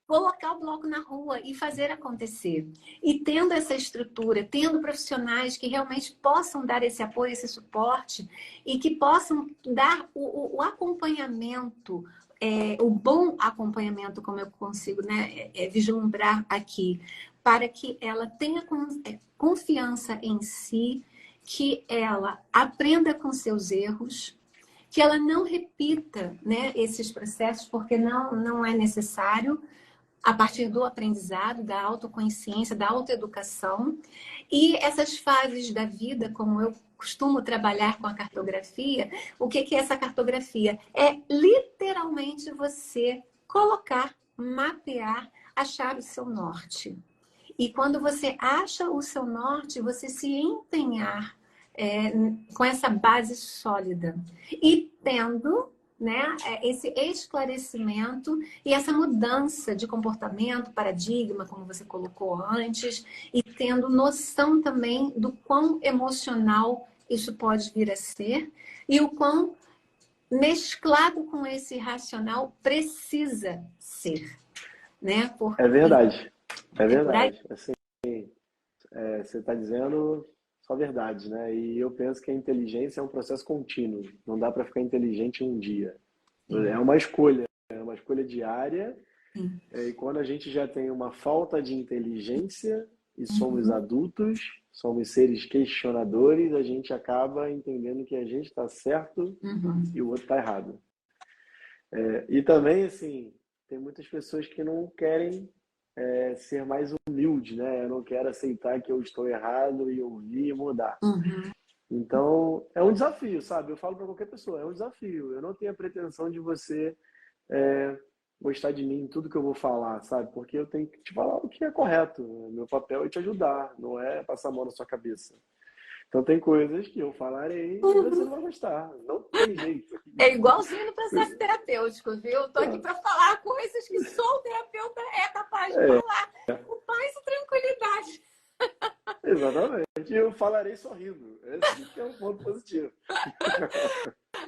A: colocar o bloco na rua e fazer acontecer. E tendo essa estrutura, tendo profissionais que realmente possam dar esse apoio, esse suporte e que possam dar o acompanhamento, o bom acompanhamento, como eu consigo, né, vislumbrar aqui, para que ela tenha confiança em si, que ela aprenda com seus erros, que ela não repita, né, esses processos, porque não é necessário, a partir do aprendizado, da autoconsciência, da autoeducação. E essas fases da vida, como eu costumo trabalhar com a cartografia, o que é essa cartografia? É literalmente você colocar, mapear, achar o seu norte. E quando você acha o seu norte, você se empenhar com essa base sólida. E tendo, né, esse esclarecimento e essa mudança de comportamento, paradigma, como você colocou antes, e tendo noção também do quão emocional isso pode vir a ser e o quão mesclado com esse racional precisa ser, né?
B: É verdade. É
A: É por aí?
B: verdade. Assim, você está dizendo só verdade, né? E eu penso que a inteligência é um processo contínuo. Não dá para ficar inteligente em um dia.
A: Sim,
B: É uma escolha diária.
A: sim.
B: E quando a gente já tem uma falta de inteligência e somos
A: Uhum,
B: adultos, somos seres questionadores, a gente acaba entendendo que a gente está certo
A: uhum.
B: e o outro está errado. E também, assim, tem muitas pessoas que não querem ser mais humilde, né? Eu não quero aceitar que eu estou errado e ouvir e mudar.
A: Uhum.
B: Então, é um desafio, sabe? Eu falo para qualquer pessoa, é um desafio. Eu não tenho a pretensão de você é, gostar de mim em tudo que eu vou falar, sabe? Porque eu tenho que te falar o que é correto. Meu papel é te ajudar, não é passar a mão na sua cabeça. Então, tem coisas que eu falarei e você não vai gostar. Não tem jeito.
A: É igualzinho no processo terapêutico, viu? Estou aqui
B: Pronto.
A: para falar coisas que só o terapeuta é capaz de
B: É,
A: falar com paz e tranquilidade.
B: exatamente. Eu falarei sorrindo. Esse que é um ponto positivo.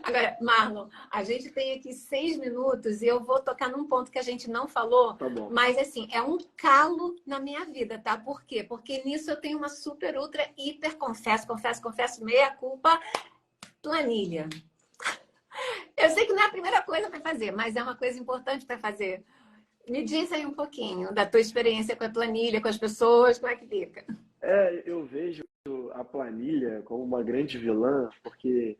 A: Agora, Marlon, a gente tem aqui 6 minutos e eu vou tocar num ponto que a gente não falou,
B: Tá bom.
A: mas assim, é um calo na minha vida, tá? Por quê? Porque nisso eu tenho uma super, ultra, hiper, confesso, meia culpa, planilha. Eu sei que não é a primeira coisa para fazer, mas é uma coisa importante para fazer. Me diz aí um pouquinho da tua experiência com a planilha, com as pessoas, como é que fica?
B: Eu vejo a planilha como uma grande vilã, porque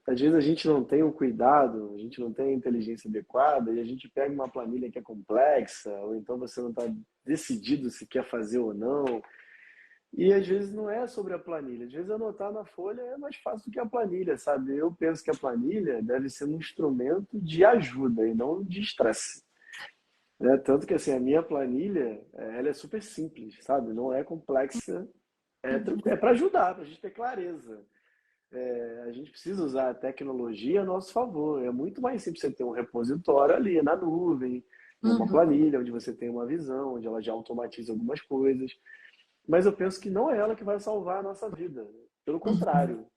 B: às vezes a gente não tem o cuidado, a gente não tem a inteligência adequada e a gente pega uma planilha que é complexa, ou então você não está decidido se quer fazer ou não. E às vezes não é sobre a planilha. Às vezes anotar na folha é mais fácil do que a planilha, sabe? Eu penso que a planilha deve ser um instrumento de ajuda e não de estresse. Né? Tanto que assim, a minha planilha, ela é super simples, sabe? Não é complexa, é para ajudar, para a gente ter clareza. A gente precisa usar a tecnologia a nosso favor. É muito mais simples você ter um repositório ali na nuvem, uma
A: Uhum.
B: planilha onde você tem uma visão, onde ela já automatiza algumas coisas. Mas eu penso que não é ela que vai salvar a nossa vida. Pelo
A: Uhum.
B: contrário,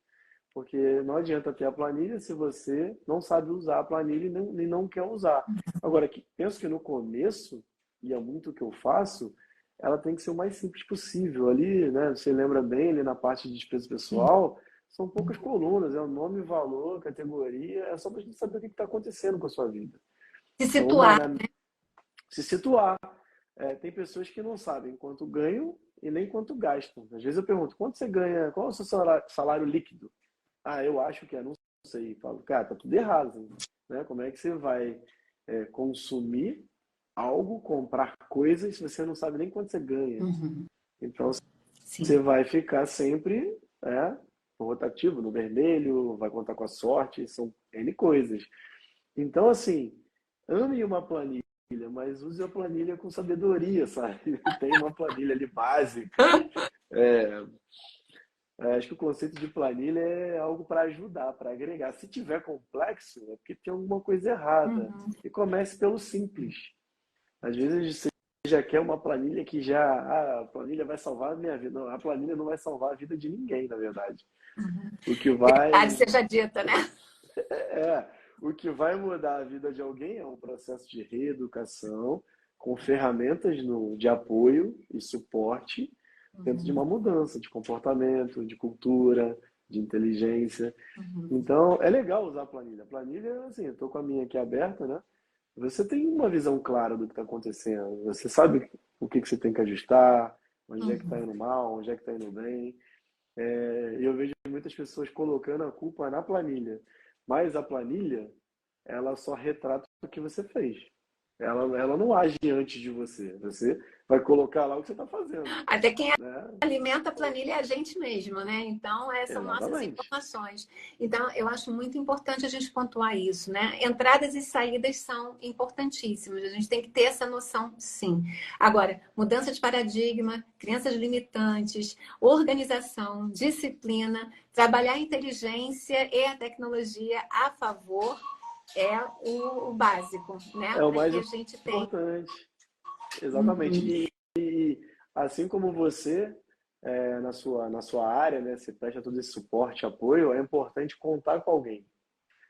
B: porque não adianta ter a planilha se você não sabe usar a planilha e não quer usar. Agora, penso que no começo, e é muito o que eu faço, ela tem que ser o mais simples possível. Ali, né, você lembra bem, ali na parte de despesa pessoal, são poucas colunas, é o nome, valor, categoria, é só para a gente saber o que está acontecendo com a sua vida.
A: Se
B: Então,
A: situar.
B: se situar. Tem pessoas que não sabem quanto ganham e nem quanto gastam. Às vezes eu pergunto, quanto você ganha, qual é o seu salário líquido? Ah, eu acho que é, não sei. Falo, cara, tá tudo errado, né? Como é que você vai consumir algo, comprar coisas, se você não sabe nem quanto você ganha?
A: Uhum.
B: Então, você
A: Sim.
B: vai ficar sempre no rotativo, no vermelho, vai contar com a sorte, são N coisas. Então, assim, ame uma planilha, mas use a planilha com sabedoria, sabe? Tem uma planilha ali básica. É, acho que o conceito de planilha é algo para ajudar, para agregar. Se tiver complexo, é porque tem alguma coisa errada.
A: Uhum.
B: E comece pelo simples. Às vezes você já quer uma planilha que a planilha vai salvar a minha vida. Não, a planilha não vai salvar a vida de ninguém, na verdade. O que
A: Verdade
B: vai
A: seja dita, né?
B: É, o que vai mudar a vida de alguém é um processo de reeducação com ferramentas de apoio e suporte dentro de
A: Uhum.
B: uma mudança de comportamento, de cultura, de inteligência.
A: Uhum.
B: Então, é legal usar a planilha. A planilha, assim, eu estou com a minha aqui aberta, né? Você tem uma visão clara do que está acontecendo. Você sabe o que você tem que ajustar, onde é que está
A: Uhum.
B: indo mal, onde é que está indo bem. Eu vejo muitas pessoas colocando a culpa na planilha, mas a planilha, ela só retrata o que você fez. Ela não age antes de você. Você vai colocar lá o que você está fazendo,
A: Até quem
B: né?
A: alimenta a planilha é a gente mesmo, né? Então, essas são nossas
B: Exatamente.
A: informações. Então, eu acho muito importante a gente pontuar isso, né? Entradas e saídas são importantíssimas. A gente tem que ter essa noção, sim. Agora, mudança de paradigma, crenças limitantes, organização, disciplina, trabalhar a inteligência e a tecnologia a favor é o básico, né?
B: É o
A: Para
B: mais
A: que a gente tenha.
B: importante. Exatamente.
A: Uhum.
B: E assim como você, na sua área, né, você presta todo esse suporte, apoio, é importante contar com alguém.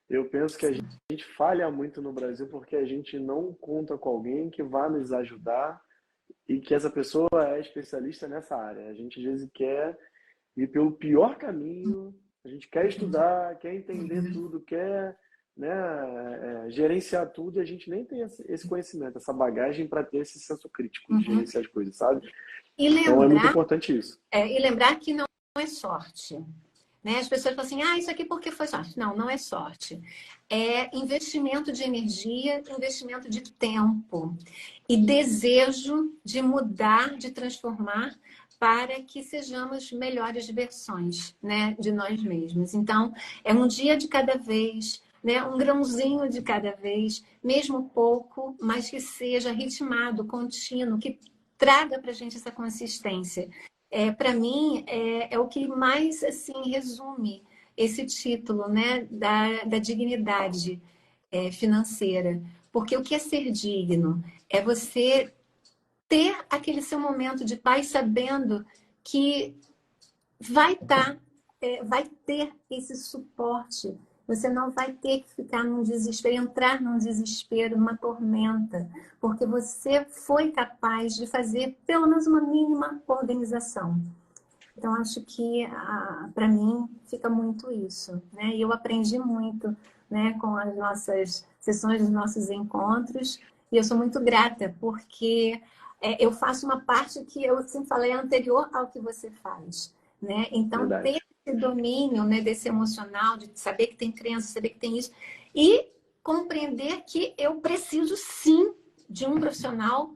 B: Eu penso que a gente falha muito no Brasil porque a gente não conta com alguém que vá nos ajudar e que essa pessoa é especialista nessa área. A gente às vezes quer ir pelo pior caminho, a gente quer estudar, quer entender tudo, quer, né, gerenciar tudo e a gente nem tem esse conhecimento, essa bagagem para ter esse senso crítico de
A: Uhum.
B: gerenciar as coisas, sabe?
A: E
B: Então é muito
A: lembrar,
B: importante isso.
A: e lembrar que não é sorte. Né? As pessoas falam assim, isso aqui porque foi sorte. Não, não é sorte. É investimento de energia, investimento de tempo e desejo de mudar, de transformar para que sejamos melhores versões, né, de nós mesmos. Então, é um dia de cada vez, né, um grãozinho de cada vez, mesmo pouco, mas que seja ritmado, contínuo, que traga para a gente essa consistência. Para mim, é o que mais assim resume esse título, né, da dignidade financeira. Porque o que é ser digno? É você ter aquele seu momento de paz sabendo que vai estar, vai ter esse suporte. Você não vai ter que ficar num desespero, entrar num desespero, numa tormenta, porque você foi capaz de fazer pelo menos uma mínima organização. Então, acho que para mim fica muito isso, né? E eu aprendi muito, né, com as nossas sessões, os nossos encontros, e eu sou muito grata, porque eu faço uma parte que eu sempre falei anterior ao que você faz, né? Então, ter
B: Verdade.
A: esse domínio, né, desse emocional, de saber que tem crença, saber que tem isso, e compreender que eu preciso sim de um profissional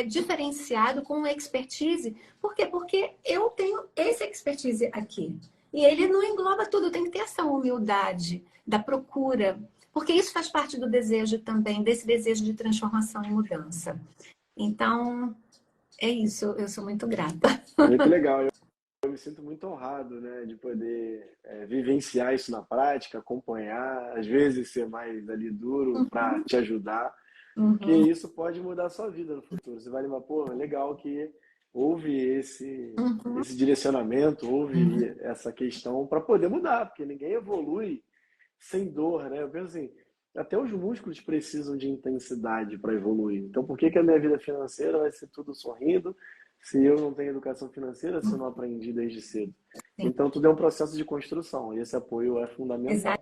A: diferenciado com uma expertise. Por quê? Porque eu tenho esse expertise aqui. E ele não engloba tudo, tem que ter essa humildade da procura. Porque isso faz parte do desejo também, desse desejo de transformação e mudança. Então, é isso. Eu sou muito grata.
B: Muito legal. Eu me sinto muito honrado, né, de poder vivenciar isso na prática, acompanhar, às vezes ser mais ali duro para te ajudar, porque
A: Uhum,
B: isso pode mudar a sua vida no futuro. Você vai lembrar, pô, legal que houve
A: uhum,
B: esse direcionamento, houve
A: uhum.
B: essa questão para poder mudar, porque ninguém evolui sem dor, né? Eu penso assim, até os músculos precisam de intensidade para evoluir. Então, por que que a minha vida financeira vai ser tudo sorrindo se eu não tenho educação financeira, se eu não aprendi desde cedo?
A: Sim,
B: Então, tudo é um processo de construção e esse apoio é fundamental.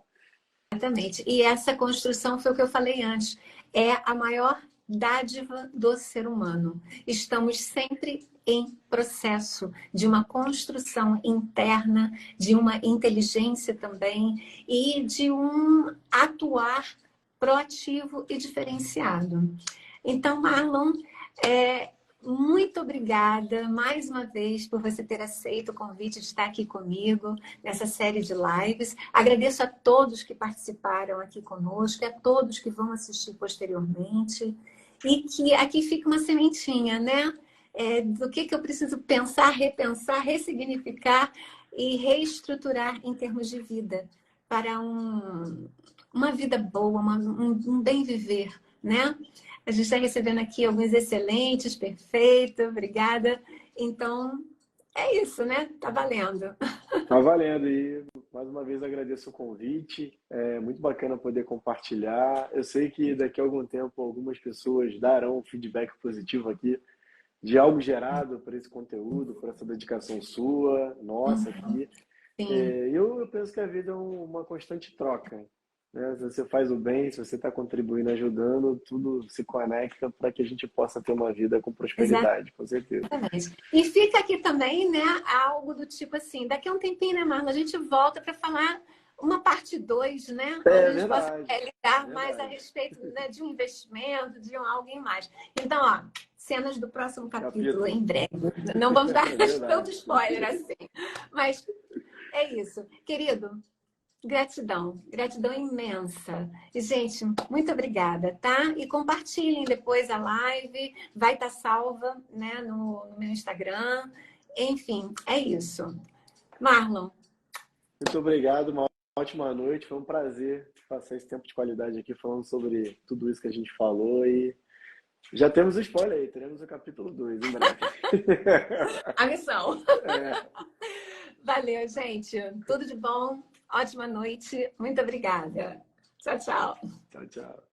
A: exatamente. E essa construção foi o que eu falei antes. É a maior dádiva do ser humano. Estamos sempre em processo de uma construção interna, de uma inteligência também e de um atuar proativo e diferenciado. Então, Marlon, é, muito obrigada mais uma vez por você ter aceito o convite de estar aqui comigo nessa série de lives. Agradeço a todos que participaram aqui conosco, a todos que vão assistir posteriormente. E que aqui fica uma sementinha, né? Do que eu preciso pensar, repensar, ressignificar e reestruturar em termos de vida para uma vida boa, um bem viver, né? A gente está recebendo aqui alguns excelentes, perfeito, obrigada. Então, é isso, né? Tá valendo.
B: Tá valendo e mais uma vez agradeço o convite. É muito bacana poder compartilhar. Eu sei que daqui a algum tempo algumas pessoas darão um feedback positivo aqui de algo gerado por esse conteúdo, por essa dedicação sua, nossa aqui.
A: Sim,
B: Eu penso que a vida é uma constante troca, né? Se você faz o bem, se você está contribuindo, ajudando, tudo se conecta para que a gente possa ter uma vida com prosperidade, com certeza.
A: exatamente. E fica aqui também, né, algo do tipo assim, daqui a um tempinho, né, Marla, a gente volta para falar uma parte 2, né? Onde
B: É
A: a gente possa
B: verdade,
A: lidar mais a
B: verdade.
A: respeito, né, de um investimento, de alguém mais. Então, ó, cenas do próximo capítulo
B: Capítulo.
A: em breve. Não vamos dar
B: É
A: tanto
B: verdade.
A: spoiler assim. Mas é isso. Querido, gratidão, gratidão imensa. E, gente, muito obrigada, tá? E compartilhem depois a live, vai estar salva, né, no meu Instagram. Enfim, é isso. Marlon,
B: Muito obrigado, uma ótima noite. Foi um prazer passar esse tempo de qualidade aqui falando sobre tudo isso que a gente falou e já temos o spoiler aí, teremos o capítulo 2 em breve.
A: a missão.
B: É.
A: Valeu, gente. Tudo de bom. Ótima noite. Muito obrigada. Tchau, tchau.
B: Tchau, tchau.